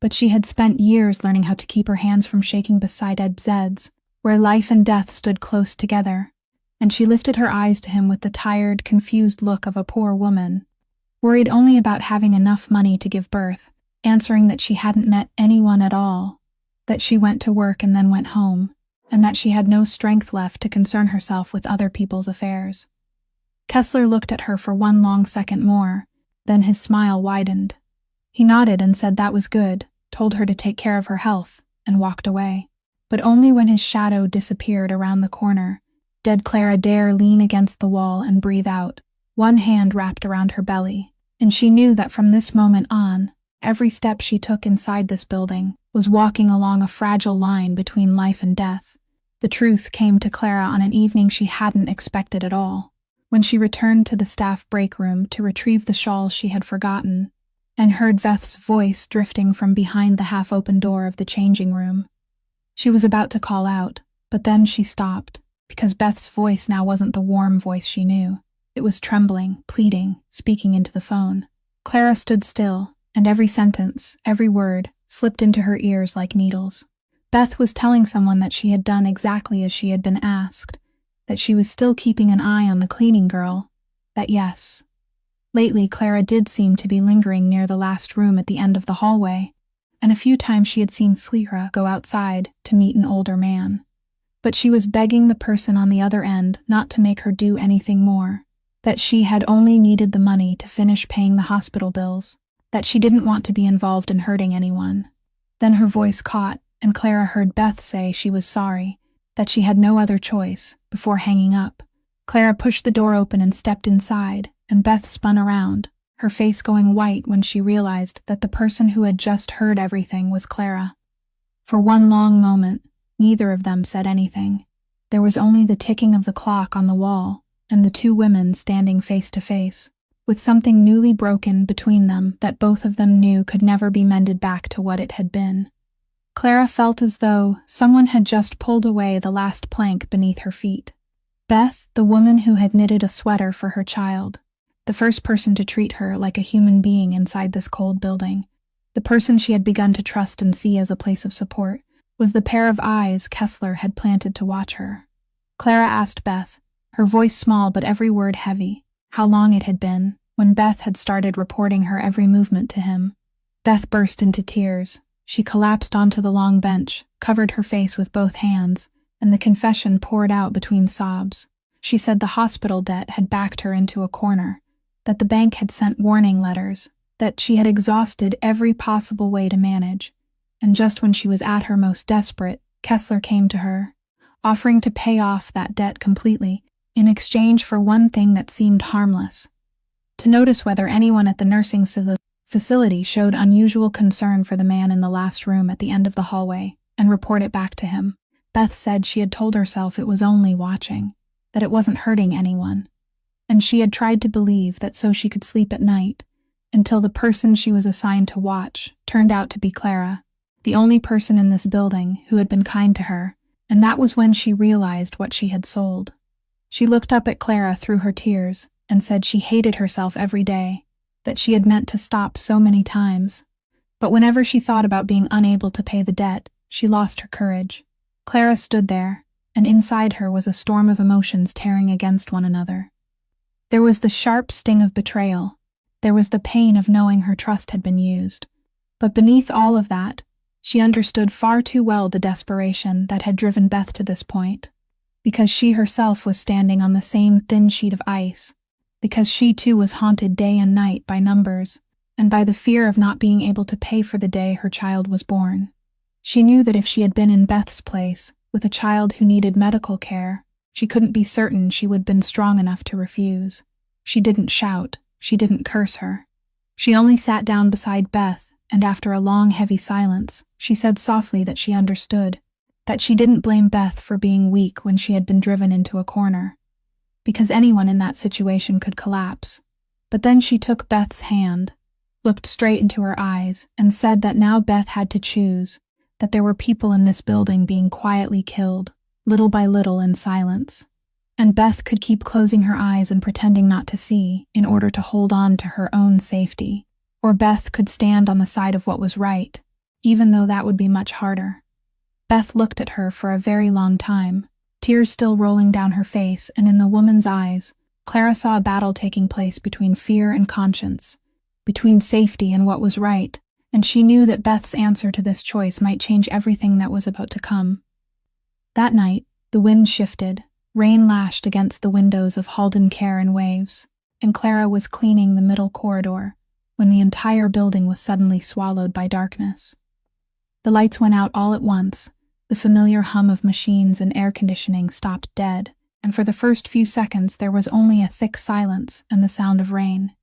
[SPEAKER 1] but she had spent years learning how to keep her hands from shaking beside Ed Zed's, where life and death stood close together, and she lifted her eyes to him with the tired, confused look of a poor woman, worried only about having enough money to give birth, answering that she hadn't met anyone at all, that she went to work and then went home, and that she had no strength left to concern herself with other people's affairs. Kessler looked at her for one long second more, then his smile widened. He nodded and said that was good, told her to take care of her health, and walked away. But only when his shadow disappeared around the corner did Clara dare lean against the wall and breathe out, one hand wrapped around her belly, and she knew that from this moment on, every step she took inside this building was walking along a fragile line between life and death. The truth came to Clara on an evening she hadn't expected at all, when she returned to the staff break room to retrieve the shawls she had forgotten, and heard Beth's voice drifting from behind the half-open door of the changing room. She was about to call out, but then she stopped, because Beth's voice now wasn't the warm voice she knew. It was trembling, pleading, speaking into the phone. Clara stood still, and every sentence, every word, slipped into her ears like needles. Beth was telling someone that she had done exactly as she had been asked, that she was still keeping an eye on the cleaning girl, that yes. Lately, Clara did seem to be lingering near the last room at the end of the hallway, and a few times she had seen Clara go outside to meet an older man. But she was begging the person on the other end not to make her do anything more, that she had only needed the money to finish paying the hospital bills, that she didn't want to be involved in hurting anyone. Then her voice caught, and Clara heard Beth say she was sorry, that she had no other choice, before hanging up. Clara pushed the door open and stepped inside, and Beth spun around, her face going white when she realized that the person who had just heard everything was Clara. For one long moment, neither of them said anything. There was only the ticking of the clock on the wall, and the two women standing face to face, with something newly broken between them that both of them knew could never be mended back to what it had been. Clara felt as though someone had just pulled away the last plank beneath her feet. Beth, the woman who had knitted a sweater for her child, the first person to treat her like a human being inside this cold building, the person she had begun to trust and see as a place of support, was the pair of eyes Kessler had planted to watch her. Clara asked Beth, her voice small but every word heavy, how long it had been, when Beth had started reporting her every movement to him. Beth burst into tears. She collapsed onto the long bench, covered her face with both hands, and the confession poured out between sobs. She said the hospital debt had backed her into a corner, that the bank had sent warning letters, that she had exhausted every possible way to manage, and just when she was at her most desperate, Kessler came to her, offering to pay off that debt completely, in exchange for one thing that seemed harmless: to notice whether anyone at the nursing facility showed unusual concern for the man in the last room at the end of the hallway, and report it back to him. Beth said she had told herself it was only watching, that it wasn't hurting anyone, and she had tried to believe that so she could sleep at night, until the person she was assigned to watch turned out to be Clara, the only person in this building who had been kind to her, and that was when she realized what she had sold. She looked up at Clara through her tears and said she hated herself every day, that she had meant to stop so many times. But whenever she thought about being unable to pay the debt, she lost her courage. Clara stood there, and inside her was a storm of emotions tearing against one another. There was the sharp sting of betrayal. There was the pain of knowing her trust had been used. But beneath all of that, she understood far too well the desperation that had driven Beth to this point, because she herself was standing on the same thin sheet of ice, because she too was haunted day and night by numbers, and by the fear of not being able to pay for the day her child was born. She knew that if she had been in Beth's place, with a child who needed medical care, she couldn't be certain she would have been strong enough to refuse. She didn't shout, she didn't curse her. She only sat down beside Beth, and after a long, heavy silence, she said softly that she understood, that she didn't blame Beth for being weak when she had been driven into a corner, because anyone in that situation could collapse. But then she took Beth's hand, looked straight into her eyes, and said that now Beth had to choose, that there were people in this building being quietly killed, little by little in silence, and Beth could keep closing her eyes and pretending not to see in order to hold on to her own safety, or Beth could stand on the side of what was right, even though that would be much harder. Beth looked at her for a very long time, tears still rolling down her face, and in the woman's eyes, Clara saw a battle taking place between fear and conscience, between safety and what was right, and she knew that Beth's answer to this choice might change everything that was about to come. That night, the wind shifted, rain lashed against the windows of Halden Care in waves, and Clara was cleaning the middle corridor when the entire building was suddenly swallowed by darkness. The lights went out all at once, the familiar hum of machines and air conditioning stopped dead, and for the first few seconds there was only a thick silence and the sound of rain.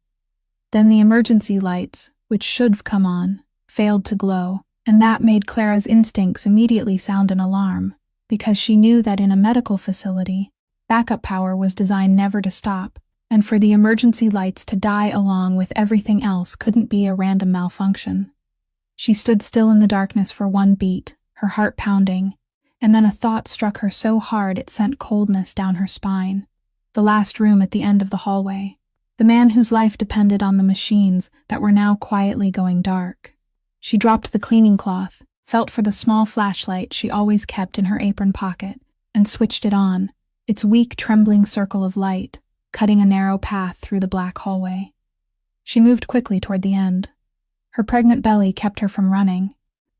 [SPEAKER 1] Then the emergency lights, which should have come on, failed to glow, and that made Clara's instincts immediately sound an alarm, because she knew that in a medical facility, backup power was designed never to stop, and for the emergency lights to die along with everything else couldn't be a random malfunction. She stood still in the darkness for one beat, her heart pounding, and then a thought struck her so hard it sent coldness down her spine. The last room at the end of the hallway. The man whose life depended on the machines that were now quietly going dark. She dropped the cleaning cloth, felt for the small flashlight she always kept in her apron pocket, and switched it on, its weak, trembling circle of light, cutting a narrow path through the black hallway. She moved quickly toward the end. Her pregnant belly kept her from running,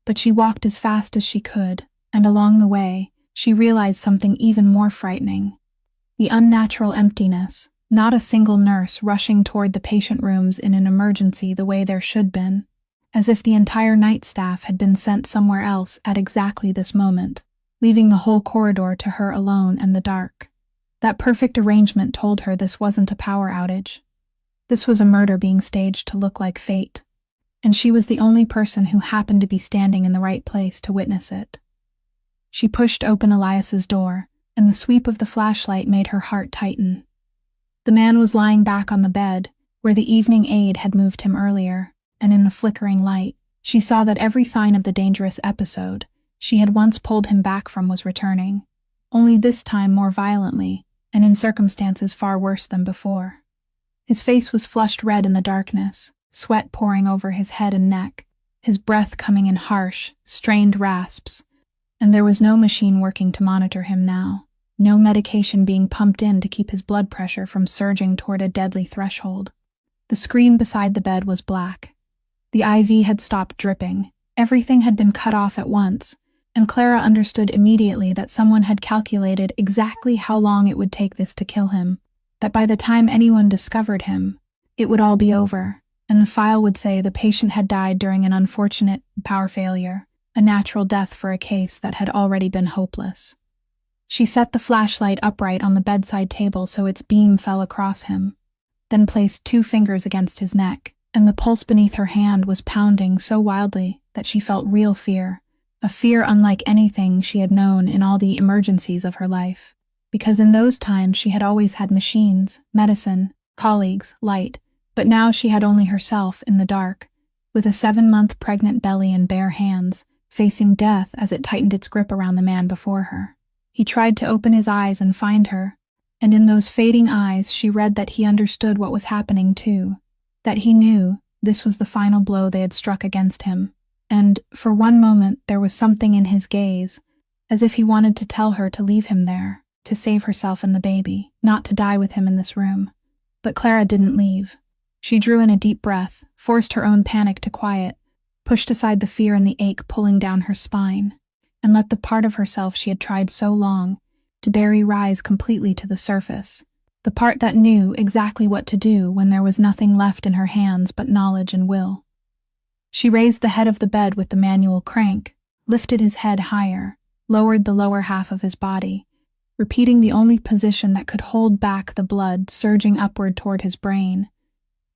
[SPEAKER 1] but she walked as fast as she could, and along the way, she realized something even more frightening. The unnatural emptiness. Not a single nurse rushing toward the patient rooms in an emergency the way there should been, as if the entire night staff had been sent somewhere else at exactly this moment, leaving the whole corridor to her alone and the dark. That perfect arrangement told her this wasn't a power outage. This was a murder being staged to look like fate, and she was the only person who happened to be standing in the right place to witness it. She pushed open Elias's door, and the sweep of the flashlight made her heart tighten. The man was lying back on the bed, where the evening aide had moved him earlier, and in the flickering light, she saw that every sign of the dangerous episode she had once pulled him back from was returning, only this time more violently, and in circumstances far worse than before. His face was flushed red in the darkness, sweat pouring over his head and neck, his breath coming in harsh, strained rasps, and there was no machine working to monitor him now. No medication being pumped in to keep his blood pressure from surging toward a deadly threshold. The screen beside the bed was black. The IV had stopped dripping. Everything had been cut off at once, and Clara understood immediately that someone had calculated exactly how long it would take this to kill him, that by the time anyone discovered him, it would all be over, and the file would say the patient had died during an unfortunate power failure, a natural death for a case that had already been hopeless. She set the flashlight upright on the bedside table so its beam fell across him, then placed 2 fingers against his neck, and the pulse beneath her hand was pounding so wildly that she felt real fear, a fear unlike anything she had known in all the emergencies of her life, because in those times she had always had machines, medicine, colleagues, light, but now she had only herself in the dark, with a 7-month pregnant belly and bare hands, facing death as it tightened its grip around the man before her. He tried to open his eyes and find her, and in those fading eyes she read that he understood what was happening too, that he knew this was the final blow they had struck against him, and, for one moment, there was something in his gaze, as if he wanted to tell her to leave him there, to save herself and the baby, not to die with him in this room. But Clara didn't leave. She drew in a deep breath, forced her own panic to quiet, pushed aside the fear and the ache pulling down her spine, and let the part of herself she had tried so long to bury rise completely to the surface, the part that knew exactly what to do when there was nothing left in her hands but knowledge and will. She raised the head of the bed with the manual crank, lifted his head higher, lowered the lower half of his body, repeating the only position that could hold back the blood surging upward toward his brain,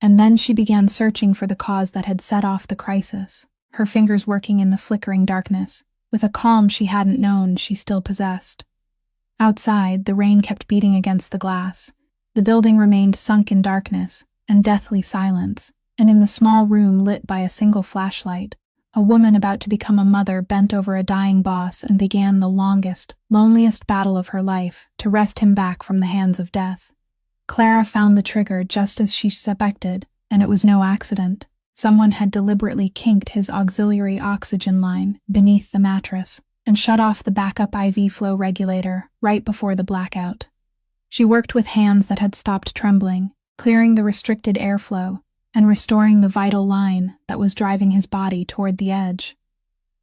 [SPEAKER 1] and then she began searching for the cause that had set off the crisis, her fingers working in the flickering darkness, with a calm she hadn't known she still possessed. Outside, the rain kept beating against the glass. The building remained sunk in darkness and deathly silence, and in the small room lit by a single flashlight, a woman about to become a mother bent over a dying boss and began the longest, loneliest battle of her life to wrest him back from the hands of death. Clara found the trigger just as she suspected, and it was no accident. Someone had deliberately kinked his auxiliary oxygen line beneath the mattress, and shut off the backup IV flow regulator right before the blackout. She worked with hands that had stopped trembling, clearing the restricted airflow and restoring the vital line that was driving his body toward the edge.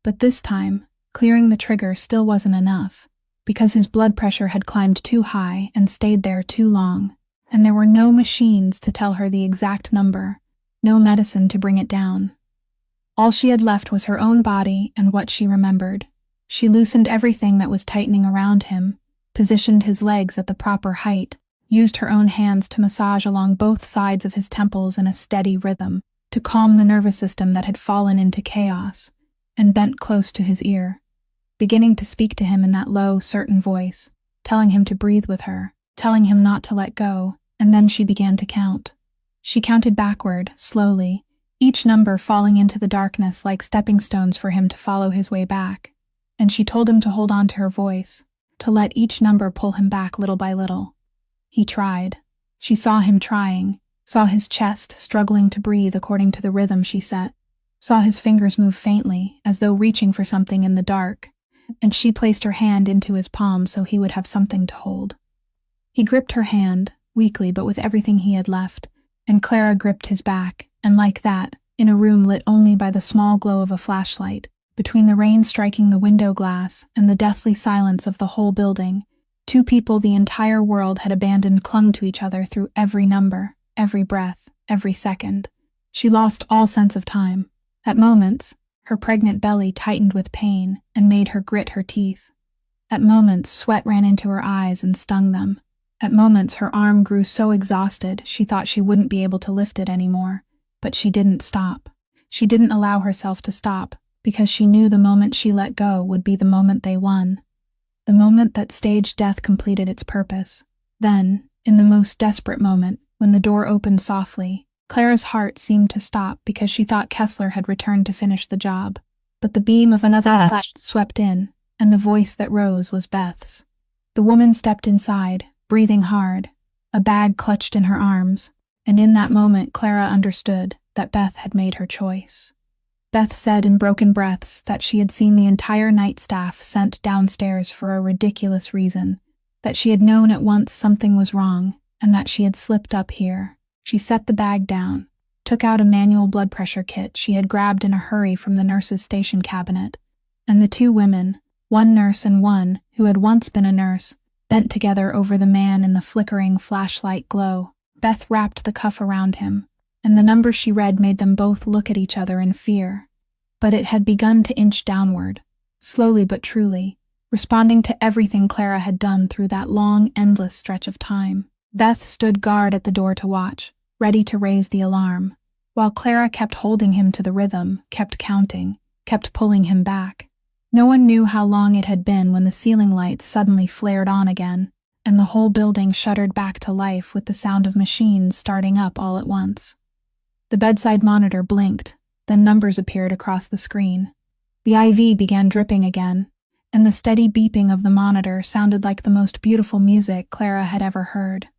[SPEAKER 1] But this time, clearing the trigger still wasn't enough, because his blood pressure had climbed too high and stayed there too long, and there were no machines to tell her the exact number, no medicine to bring it down. All she had left was her own body and what she remembered. She loosened everything that was tightening around him, positioned his legs at the proper height, used her own hands to massage along both sides of his temples in a steady rhythm, to calm the nervous system that had fallen into chaos, and bent close to his ear, beginning to speak to him in that low, certain voice, telling him to breathe with her, telling him not to let go, and then she began to count. She counted backward, slowly, each number falling into the darkness like stepping stones for him to follow his way back, and she told him to hold on to her voice, to let each number pull him back little by little. He tried. She saw him trying, saw his chest struggling to breathe according to the rhythm she set, saw his fingers move faintly, as though reaching for something in the dark, and she placed her hand into his palm so he would have something to hold. He gripped her hand, weakly but with everything he had left, and Clara gripped his back, and like that, in a room lit only by the small glow of a flashlight, between the rain striking the window glass and the deathly silence of the whole building, two people the entire world had abandoned clung to each other through every number, every breath, every second. She lost all sense of time. At moments, her pregnant belly tightened with pain and made her grit her teeth. At moments, sweat ran into her eyes and stung them. At moments, her arm grew so exhausted she thought she wouldn't be able to lift it anymore. But she didn't stop. She didn't allow herself to stop, because she knew the moment she let go would be the moment they won. The moment that staged death completed its purpose. Then, in the most desperate moment, when the door opened softly, Clara's heart seemed to stop because she thought Kessler had returned to finish the job. But the beam of another flash swept in, and the voice that rose was Beth's. The woman stepped inside, breathing hard, a bag clutched in her arms, and in that moment Clara understood that Beth had made her choice. Beth said in broken breaths that she had seen the entire night staff sent downstairs for a ridiculous reason, that she had known at once something was wrong, and that she had slipped up here. She set the bag down, took out a manual blood pressure kit she had grabbed in a hurry from the nurse's station cabinet, and the two women, one nurse and one who had once been a nurse, bent together over the man in the flickering flashlight glow. Beth wrapped the cuff around him, and the number she read made them both look at each other in fear. But it had begun to inch downward, slowly but truly, responding to everything Clara had done through that long, endless stretch of time. Beth stood guard at the door to watch, ready to raise the alarm, while Clara kept holding him to the rhythm, kept counting, kept pulling him back. No one knew how long it had been when the ceiling lights suddenly flared on again, and the whole building shuddered back to life with the sound of machines starting up all at once. The bedside monitor blinked, then numbers appeared across the screen. The IV began dripping again, and the steady beeping of the monitor sounded like the most beautiful music Clara had ever heard.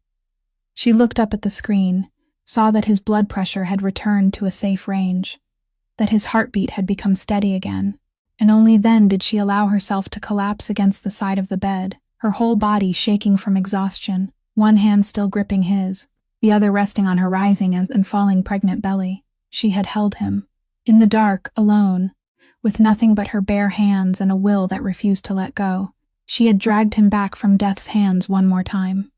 [SPEAKER 1] She looked up at the screen, saw that his blood pressure had returned to a safe range, that his heartbeat had become steady again, and only then did she allow herself to collapse against the side of the bed, her whole body shaking from exhaustion, one hand still gripping his, the other resting on her rising and falling pregnant belly. She had held him. In the dark, alone, with nothing but her bare hands and a will that refused to let go, she had dragged him back from death's hands one more time.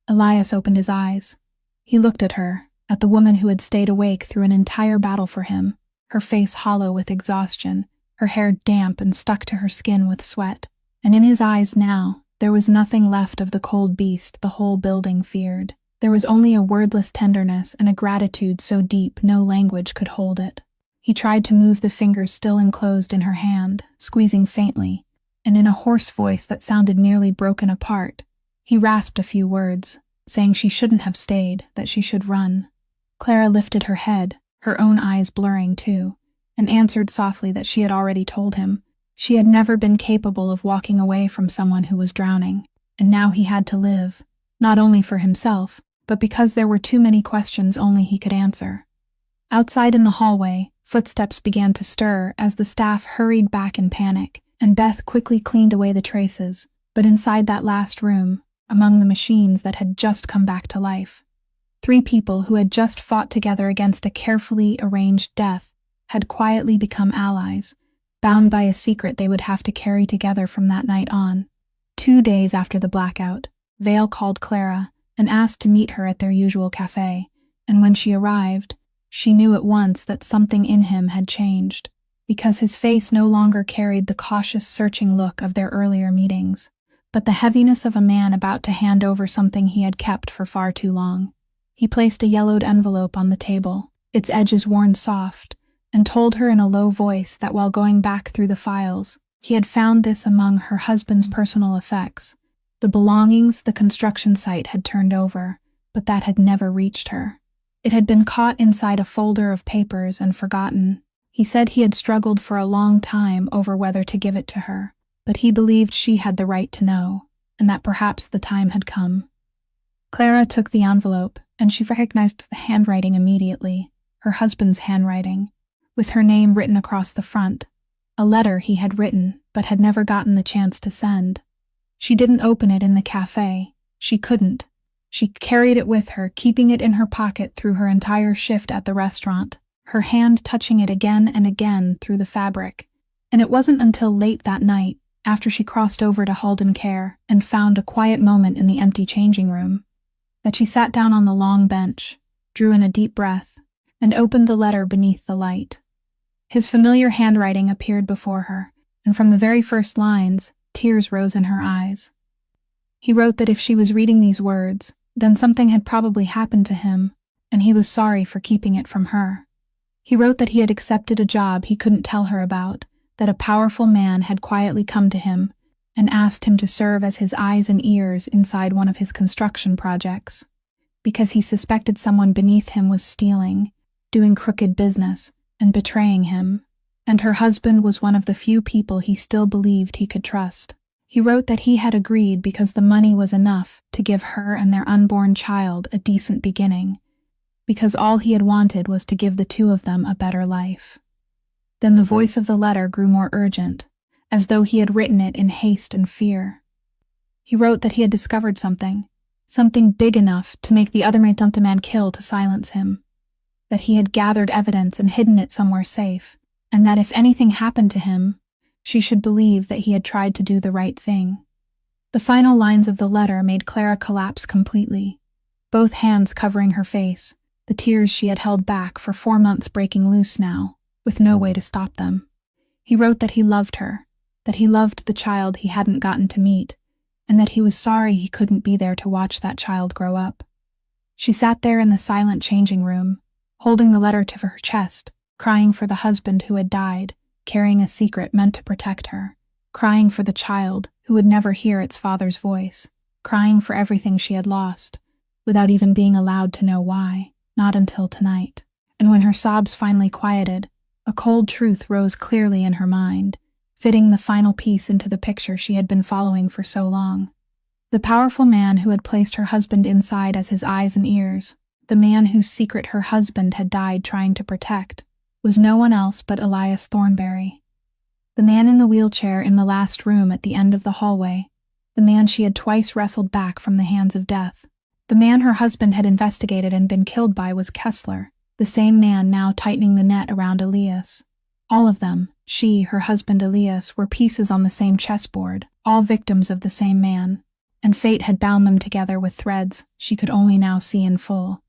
[SPEAKER 1] Elias opened his eyes. He looked at her, at the woman who had stayed awake through an entire battle for him, her face hollow with exhaustion, her hair damp and stuck to her skin with sweat, and in his eyes now, there was nothing left of the cold beast the whole building feared. There was only a wordless tenderness and a gratitude so deep no language could hold it. He tried to move the fingers still enclosed in her hand, squeezing faintly, and in a hoarse voice that sounded nearly broken apart, he rasped a few words, saying she shouldn't have stayed, that she should run. Clara lifted her head, her own eyes blurring too, and answered softly that she had already told him. She had never been capable of walking away from someone who was drowning, and now he had to live, not only for himself, but because there were too many questions only he could answer. Outside in the hallway, footsteps began to stir as the staff hurried back in panic, and Beth quickly cleaned away the traces, but inside that last room, among the machines that had just come back to life, 3 people who had just fought together against a carefully arranged death had quietly become allies, bound by a secret they would have to carry together from that night on. 2 days after the blackout, Vale called Clara and asked to meet her at their usual cafe, and when she arrived, she knew at once that something in him had changed, because his face no longer carried the cautious, searching look of their earlier meetings, but the heaviness of a man about to hand over something he had kept for far too long. He placed a yellowed envelope on the table, its edges worn soft, and told her in a low voice that while going back through the files, he had found this among her husband's personal effects. The belongings the construction site had turned over, but that had never reached her. It had been caught inside a folder of papers and forgotten. He said he had struggled for a long time over whether to give it to her, but he believed she had the right to know, and that perhaps the time had come. Clara took the envelope, and she recognized the handwriting immediately, her husband's handwriting, with her name written across the front, a letter he had written but had never gotten the chance to send. She didn't open it in the cafe. She couldn't. She carried it with her, keeping it in her pocket through her entire shift at the restaurant, her hand touching it again and again through the fabric. And it wasn't until late that night, after she crossed over to Halden Care and found a quiet moment in the empty changing room, that she sat down on the long bench, drew in a deep breath, and opened the letter beneath the light. His familiar handwriting appeared before her, and from the very first lines, tears rose in her eyes. He wrote that if she was reading these words, then something had probably happened to him, and he was sorry for keeping it from her. He wrote that he had accepted a job he couldn't tell her about, that a powerful man had quietly come to him and asked him to serve as his eyes and ears inside one of his construction projects, because he suspected someone beneath him was stealing, doing crooked business, and betraying him, and her husband was one of the few people he still believed he could trust. He wrote that he had agreed because the money was enough to give her and their unborn child a decent beginning, because all he had wanted was to give the 2 of them a better life. Then the voice of the letter grew more urgent, as though he had written it in haste and fear. He wrote that he had discovered something big enough to make the other man kill to silence him, that he had gathered evidence and hidden it somewhere safe, and that if anything happened to him, she should believe that he had tried to do the right thing. The final lines of the letter made Clara collapse completely, both hands covering her face, the tears she had held back for 4 months breaking loose now, with no way to stop them. He wrote that he loved her, that he loved the child he hadn't gotten to meet, and that he was sorry he couldn't be there to watch that child grow up. She sat there in the silent changing room, holding the letter to her chest, crying for the husband who had died, carrying a secret meant to protect her, crying for the child who would never hear its father's voice, crying for everything she had lost, without even being allowed to know why, not until tonight. And when her sobs finally quieted, a cold truth rose clearly in her mind, fitting the final piece into the picture she had been following for so long. The powerful man who had placed her husband inside as his eyes and ears, the man whose secret her husband had died trying to protect, was no one else but Elias Thornberry. The man in the wheelchair in the last room at the end of the hallway, the man she had twice wrestled back from the hands of death. The man her husband had investigated and been killed by was Kessler, the same man now tightening the net around Elias. All of them, she, her husband Elias, were pieces on the same chessboard, all victims of the same man, and fate had bound them together with threads she could only now see in full.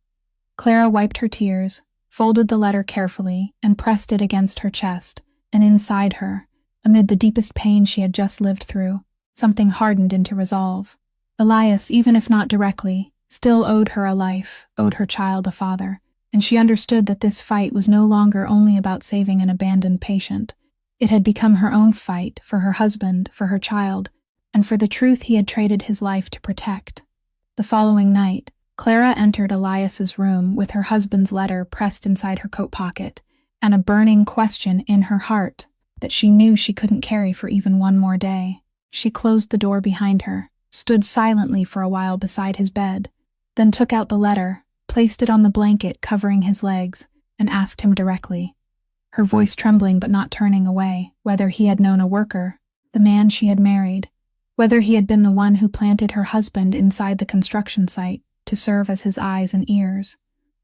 [SPEAKER 1] Clara wiped her tears, folded the letter carefully, and pressed it against her chest, and inside her, amid the deepest pain she had just lived through, something hardened into resolve. Elias, even if not directly, still owed her a life, owed her child a father, and she understood that this fight was no longer only about saving an abandoned patient. It had become her own fight for her husband, for her child, and for the truth he had traded his life to protect. The following night, Clara entered Elias's room with her husband's letter pressed inside her coat pocket, and a burning question in her heart that she knew she couldn't carry for even one more day. She closed the door behind her, stood silently for a while beside his bed, then took out the letter, placed it on the blanket covering his legs, and asked him directly, her voice trembling but not turning away, whether he had known a worker the man she had married, whether he had been the one who planted her husband inside the construction site to serve as his eyes and ears.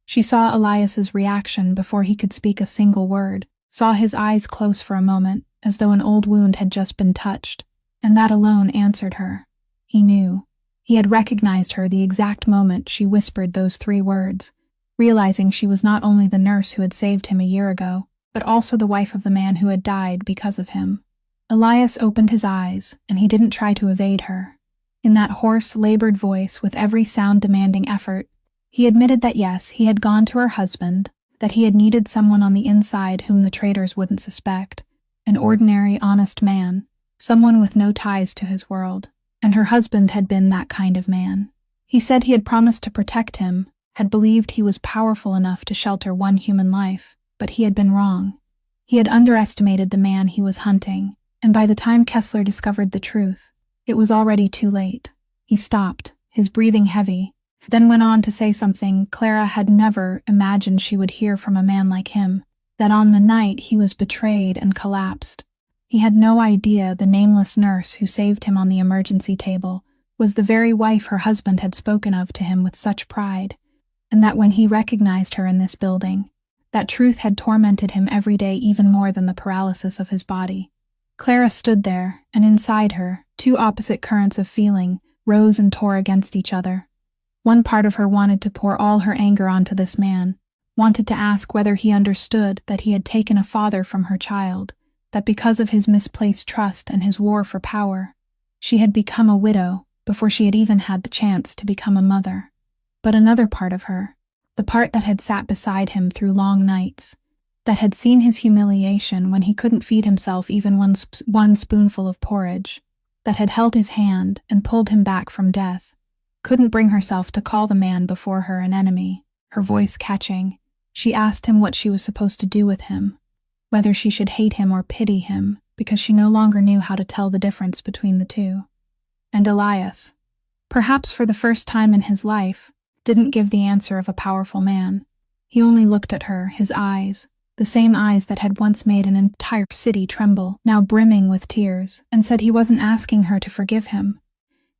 [SPEAKER 1] She saw Elias's reaction before he could speak a single word, saw his eyes close for a moment, as though an old wound had just been touched, and that alone answered her. He knew. He had recognized her the exact moment she whispered those 3 words, realizing she was not only the nurse who had saved him a year ago, but also the wife of the man who had died because of him. Elias opened his eyes, and he didn't try to evade her. In that hoarse, labored voice, with every sound demanding effort, he admitted that yes, he had gone to her husband, that he had needed someone on the inside whom the traitors wouldn't suspect, an ordinary, honest man, someone with no ties to his world, and her husband had been that kind of man. He said he had promised to protect him, had believed he was powerful enough to shelter one human life, but he had been wrong. He had underestimated the man he was hunting, and by the time Kessler discovered the truth, it was already too late. He stopped, his breathing heavy, then went on to say something Clara had never imagined she would hear from a man like him, that on the night he was betrayed and collapsed, he had no idea the nameless nurse who saved him on the emergency table was the very wife her husband had spoken of to him with such pride, and that when he recognized her in this building, that truth had tormented him every day even more than the paralysis of his body. Clara stood there, and inside her, 2 opposite currents of feeling rose and tore against each other. One part of her wanted to pour all her anger onto this man, wanted to ask whether he understood that he had taken a father from her child, that because of his misplaced trust and his war for power, she had become a widow before she had even had the chance to become a mother. But another part of her, the part that had sat beside him through long nights, that had seen his humiliation when he couldn't feed himself even one spoonful of porridge, that had held his hand and pulled him back from death, couldn't bring herself to call the man before her an enemy. Her voice catching, she asked him what she was supposed to do with him, whether she should hate him or pity him, because she no longer knew how to tell the difference between the two. And Elias, perhaps for the first time in his life, didn't give the answer of a powerful man. He only looked at her, his eyes, the same eyes that had once made an entire city tremble, now brimming with tears, and said he wasn't asking her to forgive him,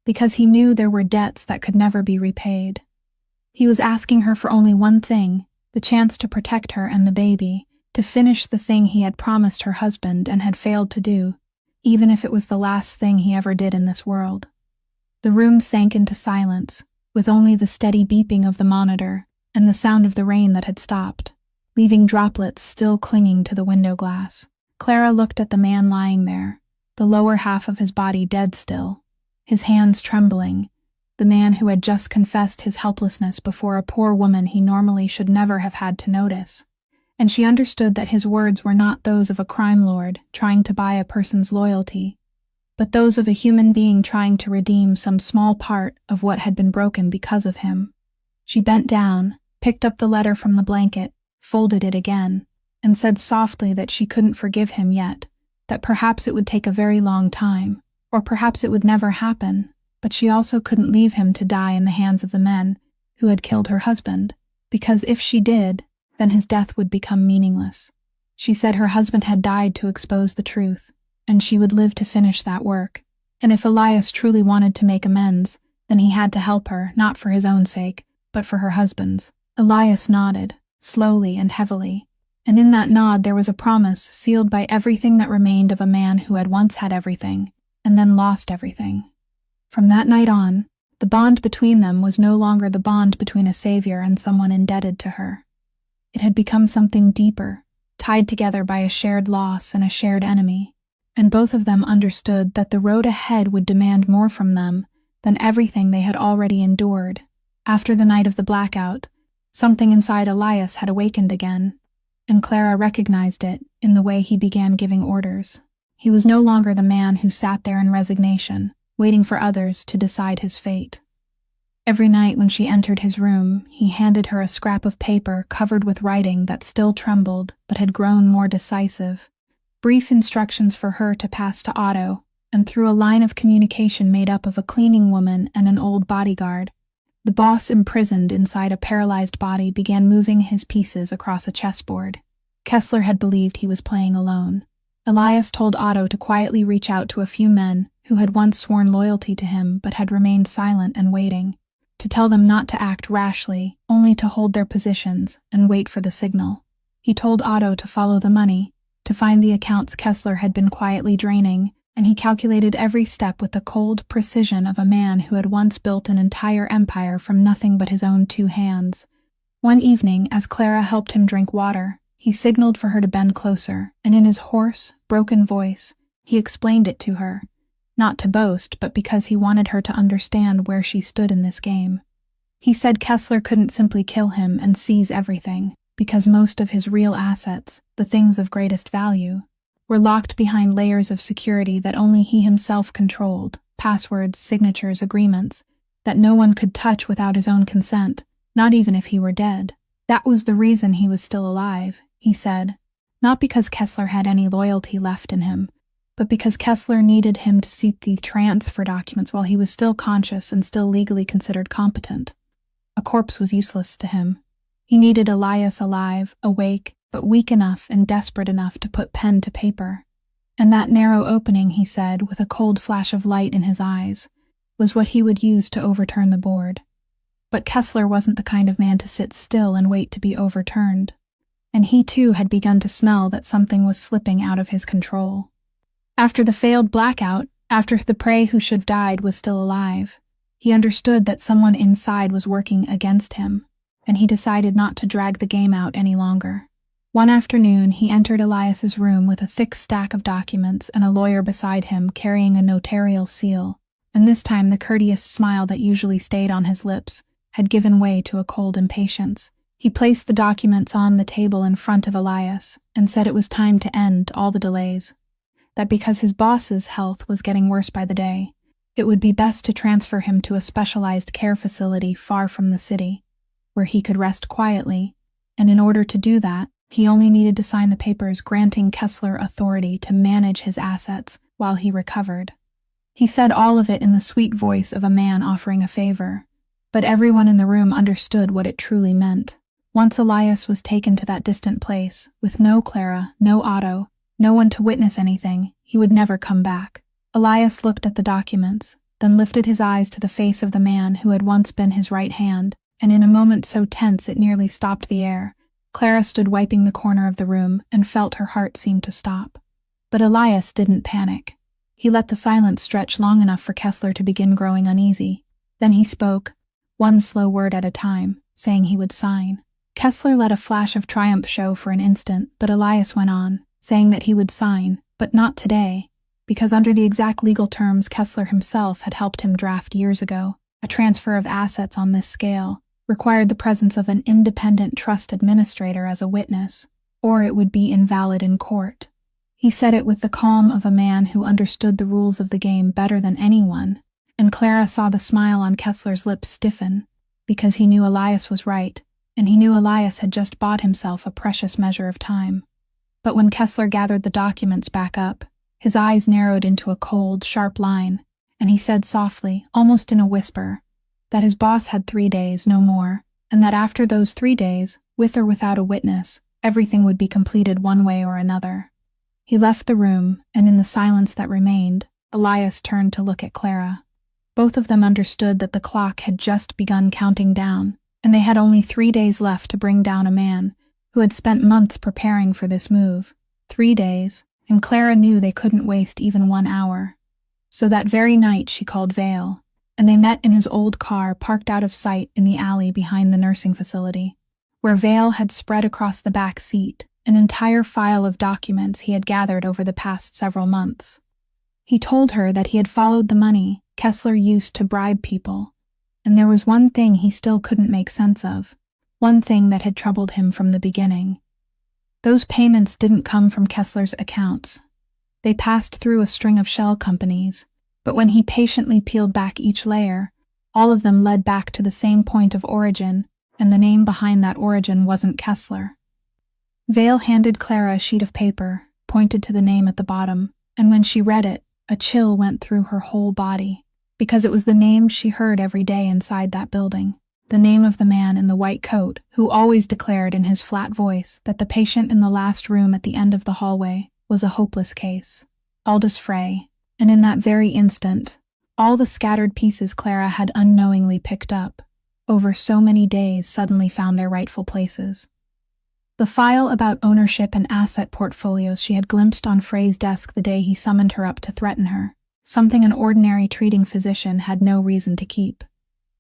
[SPEAKER 1] because he knew there were debts that could never be repaid. He was asking her for only one thing, the chance to protect her and the baby, to finish the thing he had promised her husband and had failed to do, even if it was the last thing he ever did in this world. The room sank into silence, with only the steady beeping of the monitor and the sound of the rain that had stopped, leaving droplets still clinging to the window glass. Clara looked at the man lying there, the lower half of his body dead still, his hands trembling, the man who had just confessed his helplessness before a poor woman he normally should never have had to notice. And she understood that his words were not those of a crime lord trying to buy a person's loyalty, but those of a human being trying to redeem some small part of what had been broken because of him. She bent down, picked up the letter from the blanket, folded it again, and said softly that she couldn't forgive him yet, that perhaps it would take a very long time, or perhaps it would never happen, but she also couldn't leave him to die in the hands of the men who had killed her husband, because if she did, then his death would become meaningless. She said her husband had died to expose the truth, and she would live to finish that work, and if Elias truly wanted to make amends, then he had to help her, not for his own sake, but for her husband's. Elias nodded, slowly and heavily, and in that nod there was a promise sealed by everything that remained of a man who had once had everything, and then lost everything. From that night on, the bond between them was no longer the bond between a savior and someone indebted to her. It had become something deeper, tied together by a shared loss and a shared enemy, and both of them understood that the road ahead would demand more from them than everything they had already endured. After the night of the blackout, something inside Elias had awakened again, and Clara recognized it in the way he began giving orders. He was no longer the man who sat there in resignation, waiting for others to decide his fate. Every night when she entered his room, he handed her a scrap of paper covered with writing that still trembled but had grown more decisive, brief instructions for her to pass to Otto, and through a line of communication made up of a cleaning woman and an old bodyguard, the boss imprisoned inside a paralyzed body began moving his pieces across a chessboard. Kessler had believed he was playing alone, Elias told Otto to quietly reach out to a few men who had once sworn loyalty to him but had remained silent and waiting, to tell them not to act rashly, only to hold their positions and wait for the signal. He told Otto to follow the money, to find the accounts Kessler had been quietly draining, and he calculated every step with the cold precision of a man who had once built an entire empire from nothing but his own 2 hands. One evening, as Clara helped him drink water, he signaled for her to bend closer, and in his hoarse, broken voice, he explained it to her, not to boast, but because he wanted her to understand where she stood in this game. He said Kessler couldn't simply kill him and seize everything, because most of his real assets, the things of greatest value, were locked behind layers of security that only he himself controlled, passwords, signatures, agreements, that no one could touch without his own consent, not even if he were dead. That was the reason he was still alive, he said, not because Kessler had any loyalty left in him, but because Kessler needed him to seek the transfer documents while he was still conscious and still legally considered competent. A corpse was useless to him. He needed Elias alive, awake, but weak enough and desperate enough to put pen to paper. And that narrow opening, he said, with a cold flash of light in his eyes, was what he would use to overturn the board. But Kessler wasn't the kind of man to sit still and wait to be overturned. And he too had begun to smell that something was slipping out of his control. After the failed blackout, after the prey who should have died was still alive, he understood that someone inside was working against him, and he decided not to drag the game out any longer. One afternoon, he entered Elias's room with a thick stack of documents and a lawyer beside him carrying a notarial seal, and this time the courteous smile that usually stayed on his lips had given way to a cold impatience. He placed the documents on the table in front of Elias and said it was time to end all the delays, that because his boss's health was getting worse by the day, it would be best to transfer him to a specialized care facility far from the city, where he could rest quietly, and in order to do that, he only needed to sign the papers granting Kessler authority to manage his assets while he recovered. He said all of it in the sweet voice of a man offering a favor, but everyone in the room understood what it truly meant. Once Elias was taken to that distant place, with no Clara, no Otto, no one to witness anything, he would never come back. Elias looked at the documents, then lifted his eyes to the face of the man who had once been his right hand, and in a moment so tense it nearly stopped the air, Clara stood wiping the corner of the room and felt her heart seem to stop. But Elias didn't panic. He let the silence stretch long enough for Kessler to begin growing uneasy. Then he spoke, one slow word at a time, saying he would sign. Kessler let a flash of triumph show for an instant, but Elias went on, saying that he would sign, but not today, because under the exact legal terms Kessler himself had helped him draft years ago, a transfer of assets on this scale required the presence of an independent trust administrator as a witness, or it would be invalid in court. He said it with the calm of a man who understood the rules of the game better than anyone, and Clara saw the smile on Kessler's lips stiffen, because he knew Elias was right, and he knew Elias had just bought himself a precious measure of time. But when Kessler gathered the documents back up, his eyes narrowed into a cold, sharp line, and he said softly, almost in a whisper, that his boss had 3 days, no more, and that after those 3 days, with or without a witness, everything would be completed one way or another. He left the room, and in the silence that remained, Elias turned to look at Clara. Both of them understood that the clock had just begun counting down, and they had only 3 days left to bring down a man who had spent months preparing for this move. 3 days, and Clara knew they couldn't waste even 1 hour. So that very night she called Vale, and they met in his old car parked out of sight in the alley behind the nursing facility, where Vale had spread across the back seat an entire file of documents he had gathered over the past several months. He told her that he had followed the money Kessler used to bribe people, and there was one thing he still couldn't make sense of, one thing that had troubled him from the beginning. Those payments didn't come from Kessler's accounts. They passed through a string of shell companies, but when he patiently peeled back each layer, all of them led back to the same point of origin, and the name behind that origin wasn't Kessler. Vale handed Clara a sheet of paper, pointed to the name at the bottom, and when she read it, a chill went through her whole body, because it was the name she heard every day inside that building, the name of the man in the white coat who always declared in his flat voice that the patient in the last room at the end of the hallway was a hopeless case. Aldous Frey, and in that very instant, all the scattered pieces Clara had unknowingly picked up, over so many days, suddenly found their rightful places. The file about ownership and asset portfolios she had glimpsed on Frey's desk the day he summoned her up to threaten her, something an ordinary treating physician had no reason to keep.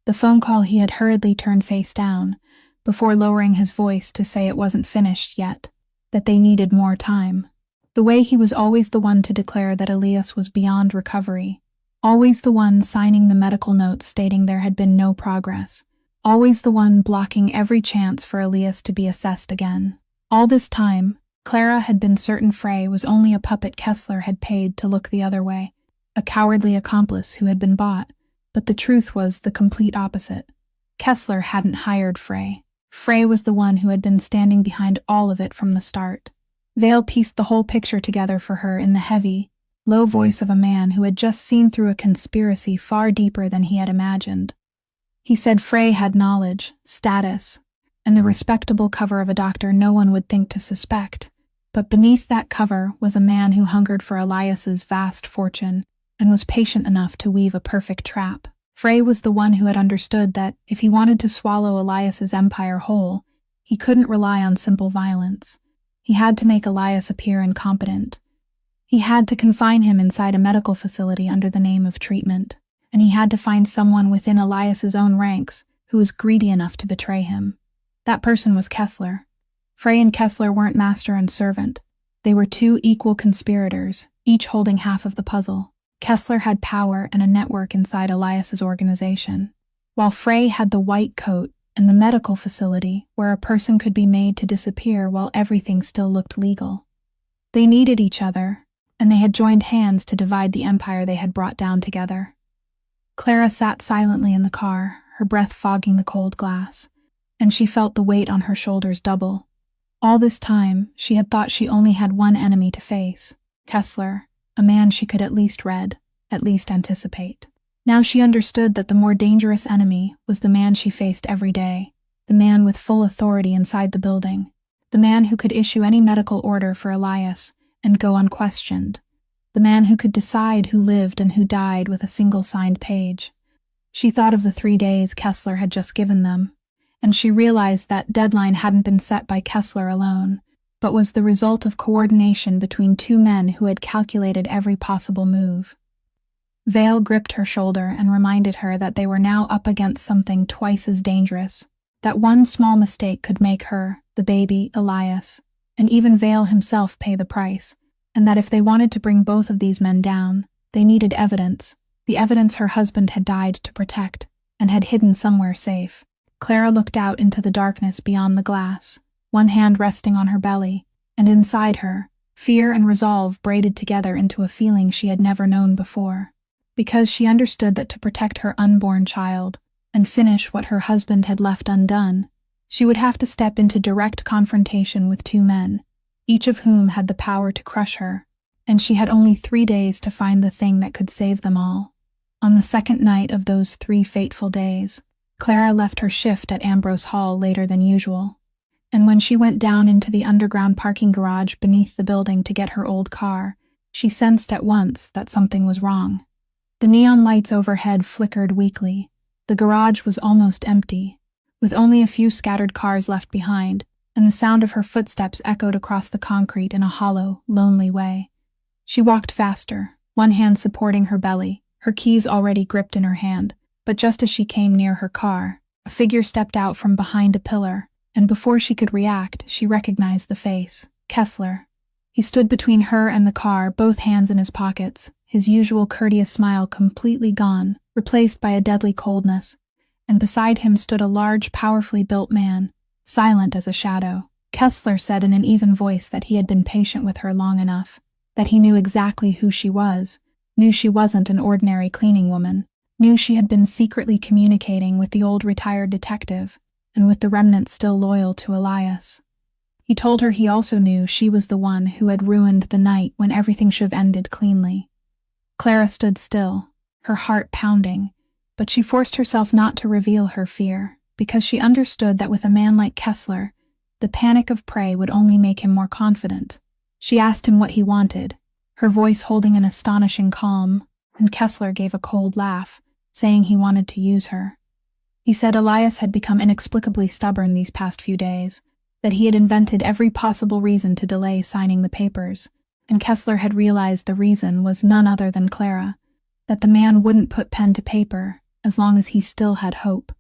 [SPEAKER 1] The phone call he had hurriedly turned face down, before lowering his voice to say it wasn't finished yet, that they needed more time. The way he was always the one to declare that Elias was beyond recovery, always the one signing the medical notes stating there had been no progress, always the one blocking every chance for Elias to be assessed again. All this time, Clara had been certain Frey was only a puppet Kessler had paid to look the other way, a cowardly accomplice who had been bought, but the truth was the complete opposite. Kessler hadn't hired Frey. Frey was the one who had been standing behind all of it from the start. Vale pieced the whole picture together for her in the heavy, low voice of a man who had just seen through a conspiracy far deeper than he had imagined. He said Frey had knowledge, status, and the respectable cover of a doctor no one would think to suspect, but beneath that cover was a man who hungered for Elias's vast fortune and was patient enough to weave a perfect trap. Frey was the one who had understood that if he wanted to swallow Elias's empire whole, he couldn't rely on simple violence. He had to make Elias appear incompetent. He had to confine him inside a medical facility under the name of treatment, and he had to find someone within Elias's own ranks who was greedy enough to betray him. That person was Kessler. Frey and Kessler weren't master and servant. They were two equal conspirators, each holding half of the puzzle. Kessler had power and a network inside Elias's organization, while Frey had the white coat and the medical facility where a person could be made to disappear while everything still looked legal. They needed each other, and they had joined hands to divide the empire they had brought down together. Clara sat silently in the car, her breath fogging the cold glass, and she felt the weight on her shoulders double. All this time, she had thought she only had one enemy to face, Kessler, a man she could at least read, at least anticipate. Now she understood that the more dangerous enemy was the man she faced every day, the man with full authority inside the building, the man who could issue any medical order for Elias and go unquestioned, the man who could decide who lived and who died with a single signed page. She thought of the 3 days Kessler had just given them, and she realized that deadline hadn't been set by Kessler alone, but was the result of coordination between two men who had calculated every possible move. Vale gripped her shoulder and reminded her that they were now up against something twice as dangerous, that one small mistake could make her, the baby, Elias, and even Vale himself pay the price, and that if they wanted to bring both of these men down, they needed evidence, the evidence her husband had died to protect, and had hidden somewhere safe. Clara looked out into the darkness beyond the glass, one hand resting on her belly, and inside her, fear and resolve braided together into a feeling she had never known before. Because she understood that to protect her unborn child, and finish what her husband had left undone, she would have to step into direct confrontation with two men, each of whom had the power to crush her, and she had only 3 days to find the thing that could save them all. On the second night of those 3 fateful days, Clara left her shift at Ambrose Hall later than usual, and when she went down into the underground parking garage beneath the building to get her old car, she sensed at once that something was wrong. The neon lights overhead flickered weakly. The garage was almost empty, with only a few scattered cars left behind, and the sound of her footsteps echoed across the concrete in a hollow, lonely way. She walked faster, one hand supporting her belly, her keys already gripped in her hand, but just as she came near her car, a figure stepped out from behind a pillar, and before she could react, she recognized the face. Kessler. He stood between her and the car, both hands in his pockets, his usual courteous smile completely gone, replaced by a deadly coldness, and beside him stood a large, powerfully built man, silent as a shadow. Kessler said in an even voice that he had been patient with her long enough, that he knew exactly who she was, knew she wasn't an ordinary cleaning woman, knew she had been secretly communicating with the old retired detective, and with the remnants still loyal to Elias. He told her he also knew she was the one who had ruined the night when everything should have ended cleanly. Clara stood still, her heart pounding, but she forced herself not to reveal her fear, because she understood that with a man like Kessler, the panic of prey would only make him more confident. She asked him what he wanted, her voice holding an astonishing calm, and Kessler gave a cold laugh, saying he wanted to use her. He said Elias had become inexplicably stubborn these past few days, that he had invented every possible reason to delay signing the papers, and Kessler had realized the reason was none other than Clara, that the man wouldn't put pen to paper as long as he still had hope,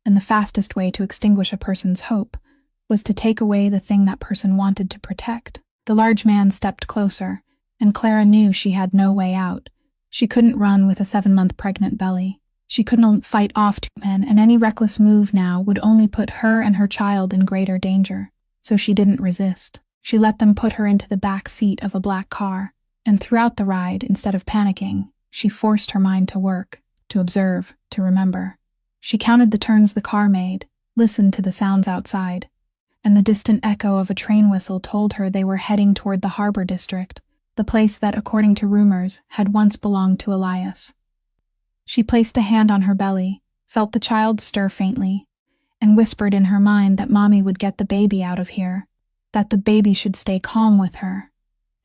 [SPEAKER 1] and the fastest way to extinguish a person's hope was to take away the thing that person wanted to protect. The large man stepped closer, and Clara knew she had no way out. She couldn't run with a 7-month pregnant belly. She couldn't fight off 2 men, and any reckless move now would only put her and her child in greater danger. So she didn't resist. She let them put her into the back seat of a black car, and throughout the ride, instead of panicking, she forced her mind to work, to observe, to remember. She counted the turns the car made, listened to the sounds outside, and the distant echo of a train whistle told her they were heading toward the harbor district, the place that, according to rumors, had once belonged to Elias. She placed a hand on her belly, felt the child stir faintly, and whispered in her mind that Mommy would get the baby out of here, that the baby should stay calm with her.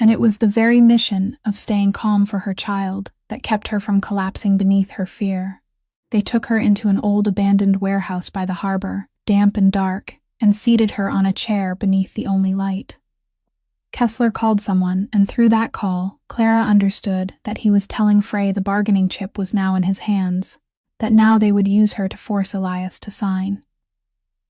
[SPEAKER 1] And it was the very mission of staying calm for her child that kept her from collapsing beneath her fear. They took her into an old abandoned warehouse by the harbor, damp and dark, and seated her on a chair beneath the only light. Kessler called someone, and through that call, Clara understood that he was telling Frey the bargaining chip was now in his hands, that now they would use her to force Elias to sign.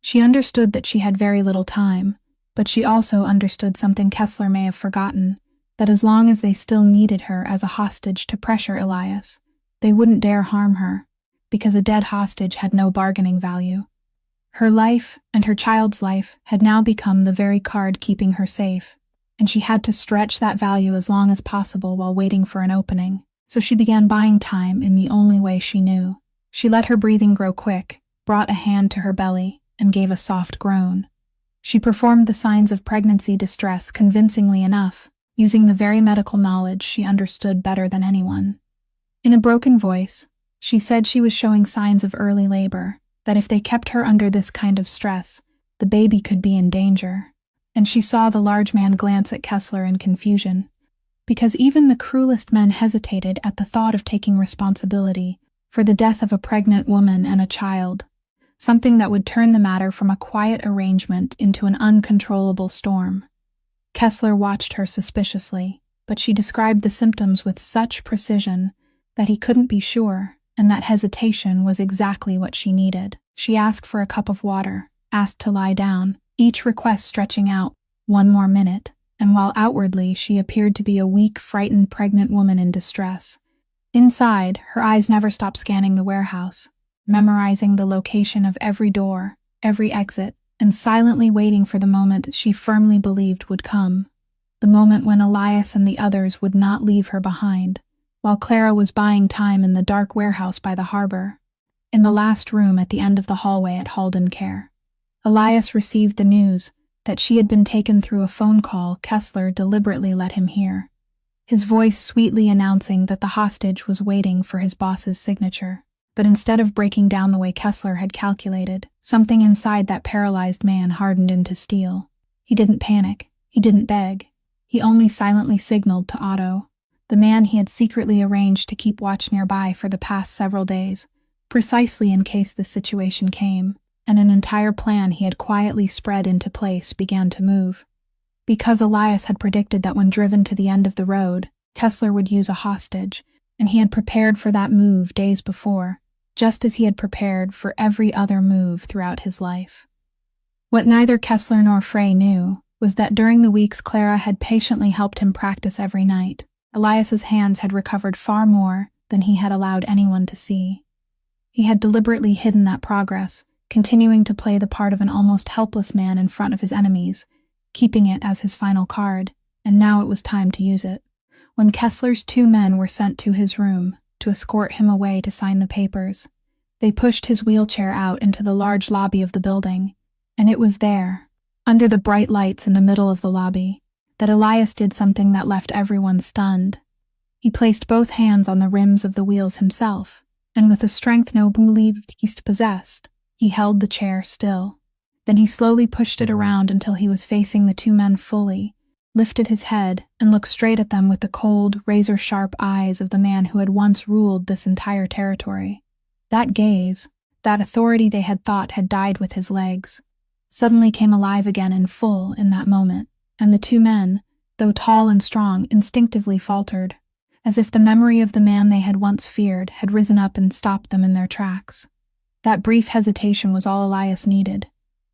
[SPEAKER 1] She understood that she had very little time, but she also understood something Kessler may have forgotten, that as long as they still needed her as a hostage to pressure Elias, they wouldn't dare harm her, because a dead hostage had no bargaining value. Her life and her child's life had now become the very card keeping her safe, and she had to stretch that value as long as possible while waiting for an opening. So she began buying time in the only way she knew. She let her breathing grow quick, brought a hand to her belly, and gave a soft groan. She performed the signs of pregnancy distress convincingly enough, using the very medical knowledge she understood better than anyone. In a broken voice, she said she was showing signs of early labor, that if they kept her under this kind of stress, the baby could be in danger. And she saw the large man glance at Kessler in confusion, because even the cruelest men hesitated at the thought of taking responsibility for the death of a pregnant woman and a child, something that would turn the matter from a quiet arrangement into an uncontrollable storm. Kessler watched her suspiciously, but she described the symptoms with such precision that he couldn't be sure, and that hesitation was exactly what she needed. She asked for a cup of water, asked to lie down, each request stretching out 1 more minute, and while outwardly she appeared to be a weak, frightened pregnant woman in distress, inside, her eyes never stopped scanning the warehouse, memorizing the location of every door, every exit, and silently waiting for the moment she firmly believed would come, the moment when Elias and the others would not leave her behind, while Clara was buying time in the dark warehouse by the harbor, in the last room at the end of the hallway at Halden Care. Elias received the news that she had been taken through a phone call Kessler deliberately let him hear, his voice sweetly announcing that the hostage was waiting for his boss's signature. But instead of breaking down the way Kessler had calculated, something inside that paralyzed man hardened into steel. He didn't panic. He didn't beg. He only silently signaled to Otto, the man he had secretly arranged to keep watch nearby for the past several days, precisely in case this situation came, and an entire plan he had quietly spread into place began to move. Because Elias had predicted that when driven to the end of the road, Kessler would use a hostage, and he had prepared for that move days before, just as he had prepared for every other move throughout his life. What neither Kessler nor Frey knew was that during the weeks Clara had patiently helped him practice every night, Elias's hands had recovered far more than he had allowed anyone to see. He had deliberately hidden that progress, continuing to play the part of an almost helpless man in front of his enemies, keeping it as his final card, and now it was time to use it. When Kessler's 2 men were sent to his room to escort him away to sign the papers, they pushed his wheelchair out into the large lobby of the building, and it was there, under the bright lights in the middle of the lobby, that Elias did something that left everyone stunned. He placed both hands on the rims of the wheels himself, and with a strength no one believed he possessed, he held the chair still. Then he slowly pushed it around until he was facing the 2 men fully, lifted his head, and looked straight at them with the cold, razor-sharp eyes of the man who had once ruled this entire territory. That gaze, that authority they had thought had died with his legs, suddenly came alive again in full in that moment, and the two men, though tall and strong, instinctively faltered, as if the memory of the man they had once feared had risen up and stopped them in their tracks. That brief hesitation was all Elias needed.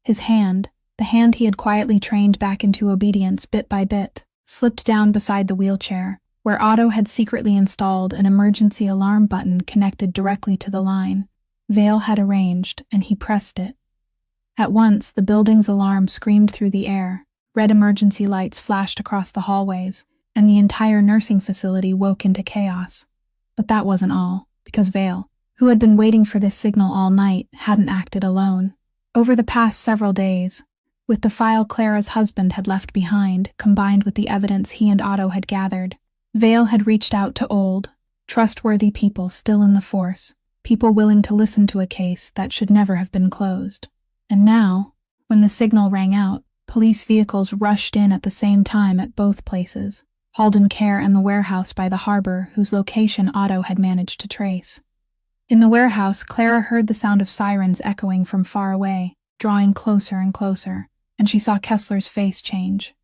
[SPEAKER 1] His hand, the hand he had quietly trained back into obedience bit by bit, slipped down beside the wheelchair, where Otto had secretly installed an emergency alarm button connected directly to the line Vale had arranged, and he pressed it. At once, the building's alarm screamed through the air, red emergency lights flashed across the hallways, and the entire nursing facility woke into chaos. But that wasn't all, because Vale, who had been waiting for this signal all night, hadn't acted alone. Over the past several days, with the file Clara's husband had left behind, combined with the evidence he and Otto had gathered, Vale had reached out to old, trustworthy people still in the force, people willing to listen to a case that should never have been closed. And now, when the signal rang out, police vehicles rushed in at the same time at both places, Halden Care and the warehouse by the harbor whose location Otto had managed to trace. In the warehouse, Clara heard the sound of sirens echoing from far away, drawing closer and closer, and she saw Kessler's face change.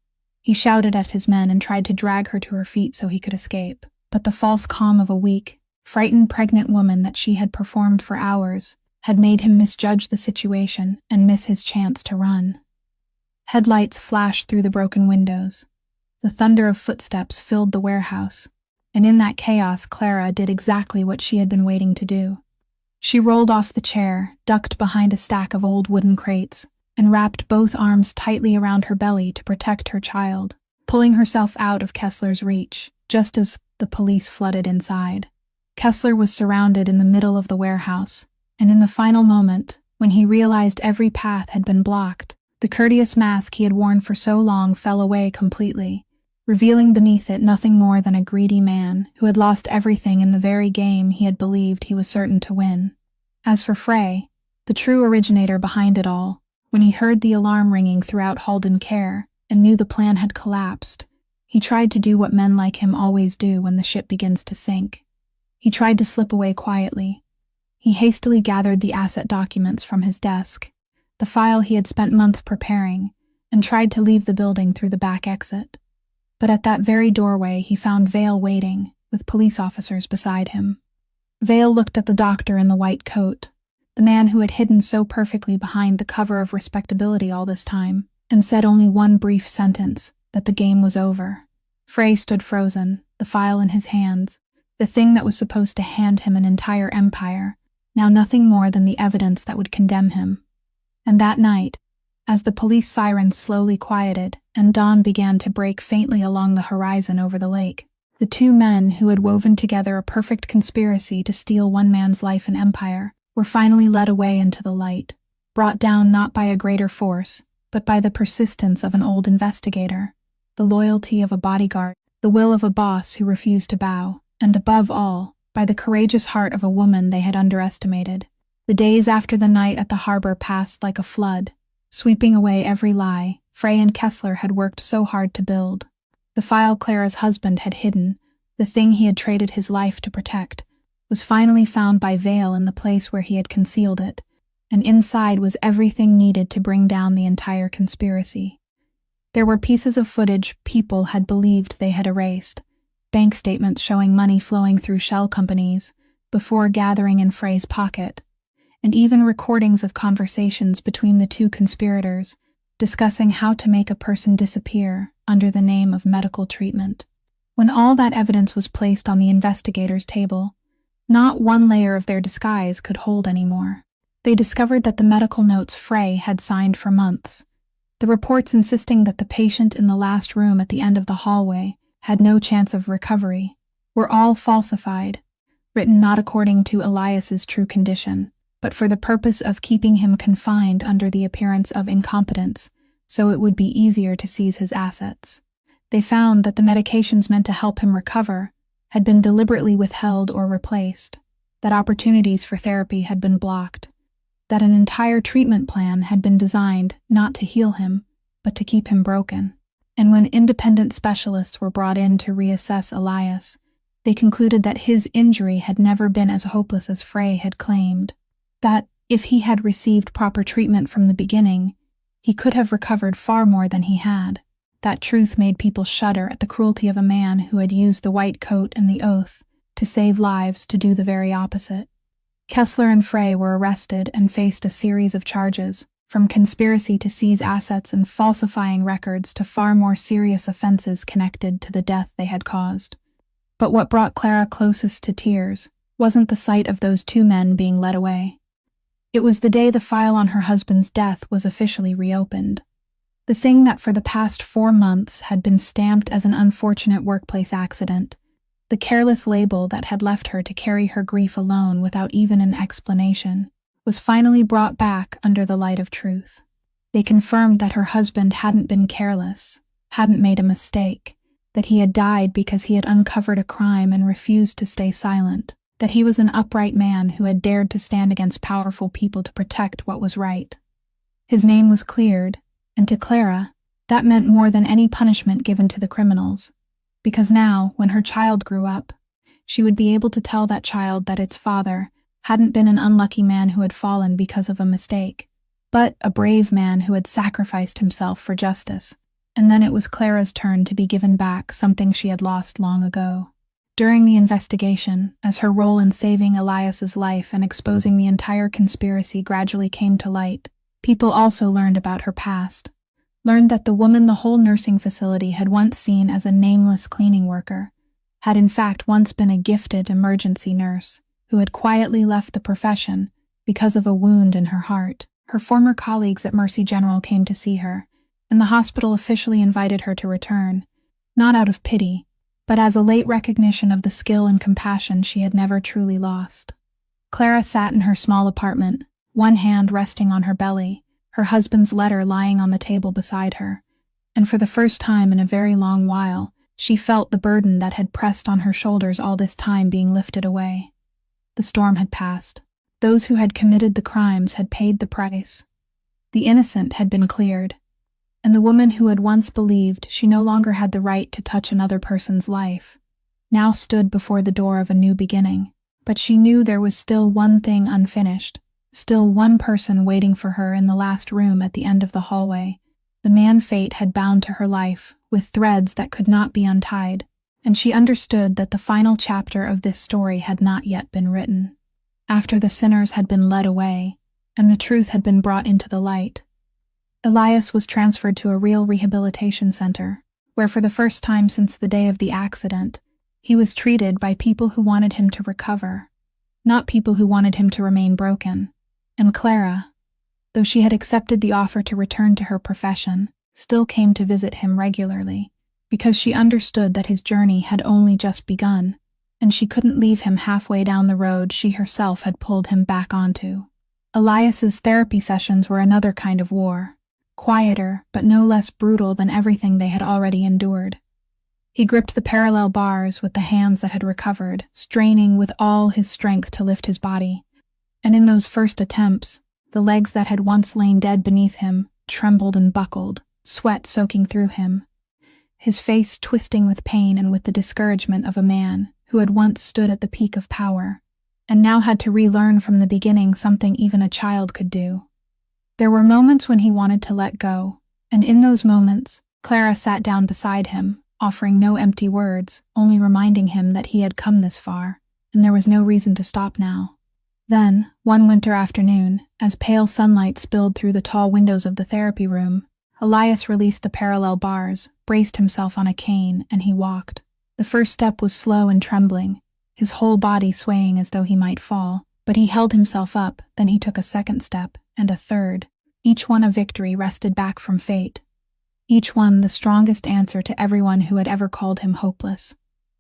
[SPEAKER 1] He shouted at his men and tried to drag her to her feet so he could escape, but the false calm of a weak, frightened pregnant woman that she had performed for hours had made him misjudge the situation and miss his chance to run. Headlights flashed through the broken windows. The thunder of footsteps filled the warehouse, and in that chaos Clara did exactly what she had been waiting to do. She rolled off the chair, ducked behind a stack of old wooden crates, and wrapped both arms tightly around her belly to protect her child, pulling herself out of Kessler's reach, just as the police flooded inside. Kessler was surrounded in the middle of the warehouse, and in the final moment, when he realized every path had been blocked, the courteous mask he had worn for so long fell away completely, revealing beneath it nothing more than a greedy man who had lost everything in the very game he had believed he was certain to win. As for Frey, the true originator behind it all, when he heard the alarm ringing throughout Halden Care and knew the plan had collapsed, he tried to do what men like him always do when the ship begins to sink. He tried to slip away quietly. He hastily gathered the asset documents from his desk, the file he had spent months preparing, and tried to leave the building through the back exit. But at that very doorway he found Vale waiting, with police officers beside him. Vale looked at the doctor in the white coat, the man who had hidden so perfectly behind the cover of respectability all this time, and said only one brief sentence, that the game was over. Frey stood frozen, the file in his hands, the thing that was supposed to hand him an entire empire, now nothing more than the evidence that would condemn him. And that night, as the police sirens slowly quieted and dawn began to break faintly along the horizon over the lake, the two men who had woven together a perfect conspiracy to steal one man's life and empire were finally led away into the light, brought down not by a greater force, but by the persistence of an old investigator, the loyalty of a bodyguard, the will of a boss who refused to bow, and above all, by the courageous heart of a woman they had underestimated. The days after the night at the harbor passed like a flood, sweeping away every lie Frey and Kessler had worked so hard to build. The file Clara's husband had hidden, the thing he had traded his life to protect, was finally found by Vale in the place where he had concealed it, and inside was everything needed to bring down the entire conspiracy. There were pieces of footage people had believed they had erased, bank statements showing money flowing through shell companies before gathering in Frey's pocket, and even recordings of conversations between the two conspirators discussing how to make a person disappear under the name of medical treatment. When all that evidence was placed on the investigators' table, not one layer of their disguise could hold anymore. They discovered that the medical notes Frey had signed for months, the reports insisting that the patient in the last room at the end of the hallway had no chance of recovery, were all falsified, written not according to Elias's true condition, but for the purpose of keeping him confined under the appearance of incompetence, so it would be easier to seize his assets. They found that the medications meant to help him recover had been deliberately withheld or replaced, that opportunities for therapy had been blocked, that an entire treatment plan had been designed not to heal him, but to keep him broken. And when independent specialists were brought in to reassess Elias, they concluded that his injury had never been as hopeless as Frey had claimed, that, if he had received proper treatment from the beginning, he could have recovered far more than he had. That truth made people shudder at the cruelty of a man who had used the white coat and the oath to save lives to do the very opposite. Kessler and Frey were arrested and faced a series of charges, from conspiracy to seize assets and falsifying records to far more serious offenses connected to the death they had caused. But what brought Clara closest to tears wasn't the sight of those two men being led away. It was the day the file on her husband's death was officially reopened. The thing that for the past 4 months had been stamped as an unfortunate workplace accident, the careless label that had left her to carry her grief alone without even an explanation, was finally brought back under the light of truth. They confirmed that her husband hadn't been careless, hadn't made a mistake, that he had died because he had uncovered a crime and refused to stay silent, that he was an upright man who had dared to stand against powerful people to protect what was right. His name was cleared, and to Clara, that meant more than any punishment given to the criminals, because now, when her child grew up, she would be able to tell that child that its father hadn't been an unlucky man who had fallen because of a mistake, but a brave man who had sacrificed himself for justice. And then it was Clara's turn to be given back something she had lost long ago. During the investigation, as her role in saving Elias's life and exposing the entire conspiracy gradually came to light, people also learned about her past, learned that the woman the whole nursing facility had once seen as a nameless cleaning worker had in fact once been a gifted emergency nurse who had quietly left the profession because of a wound in her heart. Her former colleagues at Mercy General came to see her, and the hospital officially invited her to return, not out of pity, but as a late recognition of the skill and compassion she had never truly lost. Clara sat in her small apartment, one hand resting on her belly, her husband's letter lying on the table beside her, and for the first time in a very long while, she felt the burden that had pressed on her shoulders all this time being lifted away. The storm had passed. Those who had committed the crimes had paid the price. The innocent had been cleared, and the woman who had once believed she no longer had the right to touch another person's life now stood before the door of a new beginning. But she knew there was still one thing unfinished, still one person waiting for her in the last room at the end of the hallway, the man fate had bound to her life with threads that could not be untied, and she understood that the final chapter of this story had not yet been written. After the sinners had been led away, and the truth had been brought into the light, Elias was transferred to a real rehabilitation center, where for the first time since the day of the accident, he was treated by people who wanted him to recover, not people who wanted him to remain broken. And Clara, though she had accepted the offer to return to her profession, still came to visit him regularly, because she understood that his journey had only just begun, and she couldn't leave him halfway down the road she herself had pulled him back onto. Elias's therapy sessions were another kind of war, quieter but no less brutal than everything they had already endured. He gripped the parallel bars with the hands that had recovered, straining with all his strength to lift his body, and in those first attempts, the legs that had once lain dead beneath him trembled and buckled, sweat soaking through him, his face twisting with pain and with the discouragement of a man who had once stood at the peak of power, and now had to relearn from the beginning something even a child could do. There were moments when he wanted to let go, and in those moments, Clara sat down beside him, offering no empty words, only reminding him that he had come this far, and there was no reason to stop now. Then, one winter afternoon, as pale sunlight spilled through the tall windows of the therapy room, Elias released the parallel bars, braced himself on a cane, and he walked. The first step was slow and trembling, his whole body swaying as though he might fall, but he held himself up, then he took a second step, and a third, each one a victory wrested back from fate. Each one the strongest answer to everyone who had ever called him hopeless.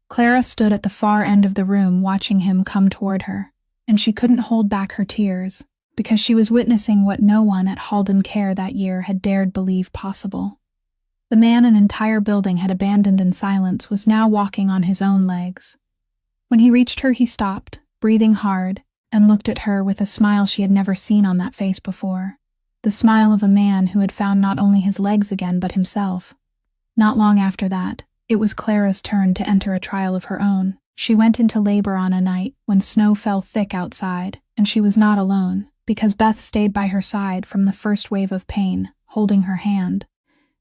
[SPEAKER 1] Clara stood at the far end of the room watching him come toward her, and she couldn't hold back her tears, because she was witnessing what no one at Halden Care that year had dared believe possible. The man an entire building had abandoned in silence was now walking on his own legs. When he reached her, he stopped, breathing hard, and looked at her with a smile she had never seen on that face before. The smile of a man who had found not only his legs again but himself. Not long after that, it was Clara's turn to enter a trial of her own. She went into labor on a night when snow fell thick outside, and she was not alone, because Beth stayed by her side from the first wave of pain, holding her hand,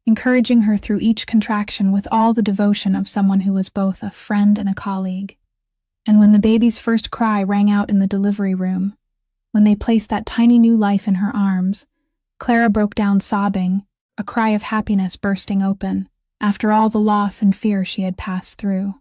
[SPEAKER 1] encouraging her through each contraction with all the devotion of someone who was both a friend and a colleague. And when the baby's first cry rang out in the delivery room, when they placed that tiny new life in her arms, Clara broke down sobbing, a cry of happiness bursting open, after all the loss and fear she had passed through.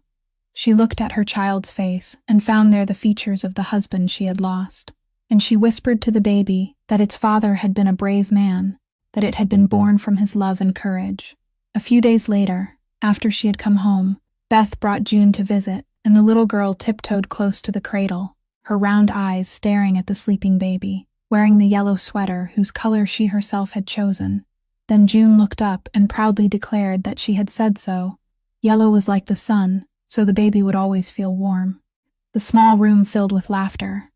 [SPEAKER 1] She looked at her child's face and found there the features of the husband she had lost, and she whispered to the baby that its father had been a brave man, that it had been born from his love and courage. A few days later, after she had come home, Beth brought June to visit, and the little girl tiptoed close to the cradle, her round eyes staring at the sleeping baby, wearing the yellow sweater whose color she herself had chosen. Then June looked up and proudly declared that she had said so. Yellow was like the sun, so the baby would always feel warm. The small room filled with laughter.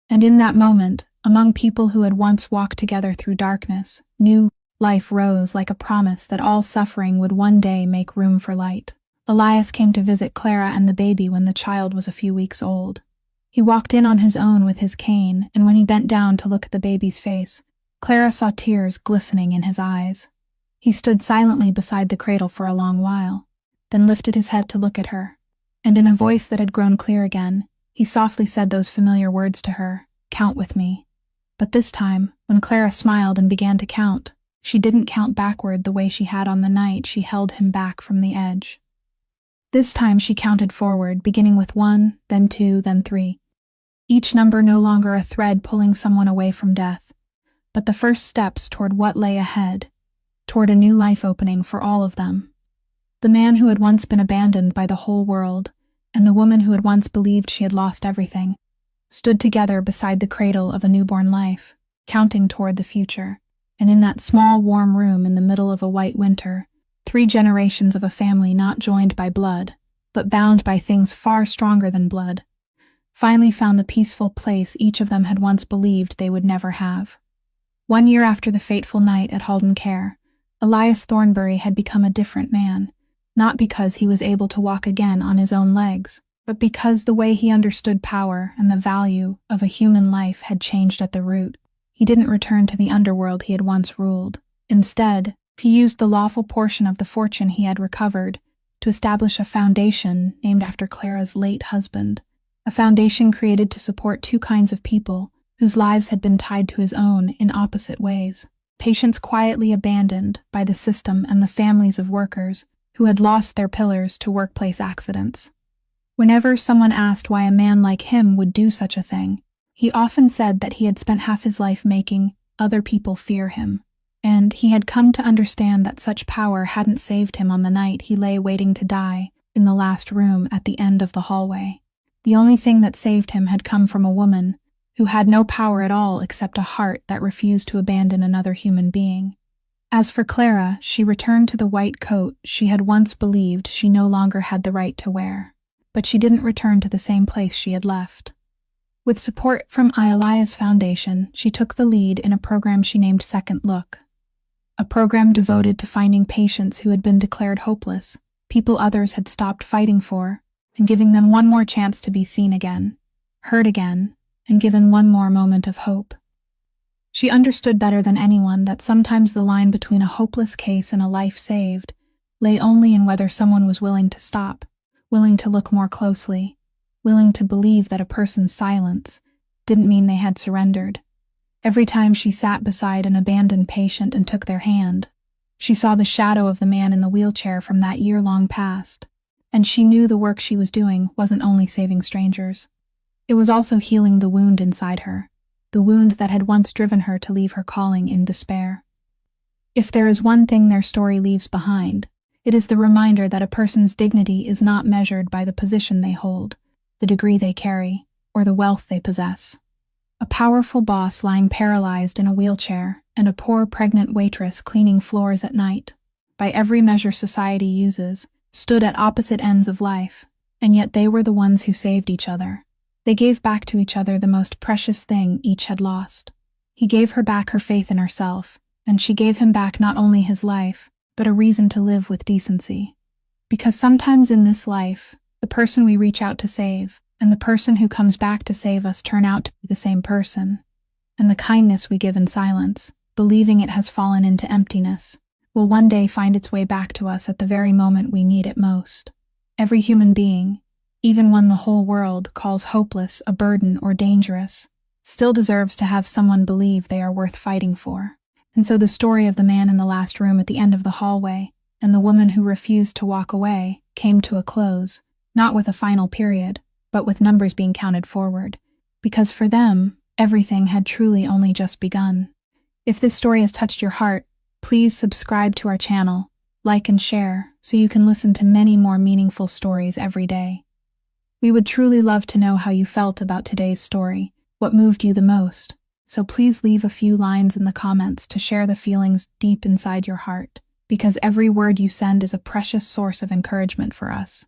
[SPEAKER 1] And in that moment, among people who had once walked together through darkness, new life rose like a promise that all suffering would one day make room for light. Elias came to visit Clara and the baby when the child was a few weeks old. He walked in on his own with his cane, and when he bent down to look at the baby's face, Clara saw tears glistening in his eyes. He stood silently beside the cradle for a long while, then lifted his head to look at her, and in a voice that had grown clear again, he softly said those familiar words to her, "Count with me." But this time, when Clara smiled and began to count, she didn't count backward the way she had on the night she held him back from the edge. This time she counted forward, beginning with 1, then 2, then 3. Each number no longer a thread pulling someone away from death, but the first steps toward what lay ahead, toward a new life opening for all of them. The man who had once been abandoned by the whole world, and the woman who had once believed she had lost everything, stood together beside the cradle of a newborn life, counting toward the future. And in that small, warm room in the middle of a white winter, 3 generations of a family not joined by blood, but bound by things far stronger than blood, finally found the peaceful place each of them had once believed they would never have. 1 year after the fateful night at Halden Care, Elias Thornbury had become a different man, not because he was able to walk again on his own legs, but because the way he understood power and the value of a human life had changed at the root. He didn't return to the underworld he had once ruled. Instead, he used the lawful portion of the fortune he had recovered to establish a foundation named after Clara's late husband, a foundation created to support 2 kinds of people whose lives had been tied to his own in opposite ways. Patients quietly abandoned by the system and the families of workers who had lost their pillars to workplace accidents. Whenever someone asked why a man like him would do such a thing, he often said that he had spent half his life making other people fear him, and he had come to understand that such power hadn't saved him on the night he lay waiting to die in the last room at the end of the hallway. The only thing that saved him had come from a woman who had no power at all except a heart that refused to abandon another human being. As for Clara, she returned to the white coat she had once believed she no longer had the right to wear, but she didn't return to the same place she had left. With support from Elias Foundation, she took the lead in a program she named Second Look, a program devoted to finding patients who had been declared hopeless, people others had stopped fighting for, and giving them one more chance to be seen again, heard again, and given one more moment of hope. She understood better than anyone that sometimes the line between a hopeless case and a life saved lay only in whether someone was willing to stop, willing to look more closely, willing to believe that a person's silence didn't mean they had surrendered. Every time she sat beside an abandoned patient and took their hand, she saw the shadow of the man in the wheelchair from that year-long past, and she knew the work she was doing wasn't only saving strangers. It was also healing the wound inside her, the wound that had once driven her to leave her calling in despair. If there is one thing their story leaves behind, it is the reminder that a person's dignity is not measured by the position they hold, the degree they carry, or the wealth they possess. A powerful boss lying paralyzed in a wheelchair, and a poor pregnant waitress cleaning floors at night, by every measure society uses, stood at opposite ends of life, and yet they were the ones who saved each other. They gave back to each other the most precious thing each had lost. He gave her back her faith in herself, and she gave him back not only his life, but a reason to live with decency. Because sometimes in this life, the person we reach out to save and the person who comes back to save us turn out to be the same person. And the kindness we give in silence, believing it has fallen into emptiness, will one day find its way back to us at the very moment we need it most. Every human being, even one the whole world calls hopeless, a burden, or dangerous, still deserves to have someone believe they are worth fighting for. And so the story of the man in the last room at the end of the hallway and the woman who refused to walk away came to a close, not with a final period, but with numbers being counted forward. Because for them, everything had truly only just begun. If this story has touched your heart, please subscribe to our channel, like and share, so you can listen to many more meaningful stories every day. We would truly love to know how you felt about today's story, what moved you the most, so please leave a few lines in the comments to share the feelings deep inside your heart, because every word you send is a precious source of encouragement for us.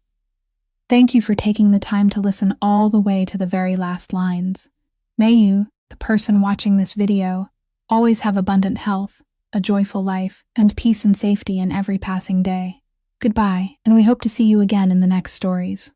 [SPEAKER 1] Thank you for taking the time to listen all the way to the very last lines. May you, the person watching this video, always have abundant health, a joyful life, and peace and safety in every passing day. Goodbye, and we hope to see you again in the next stories.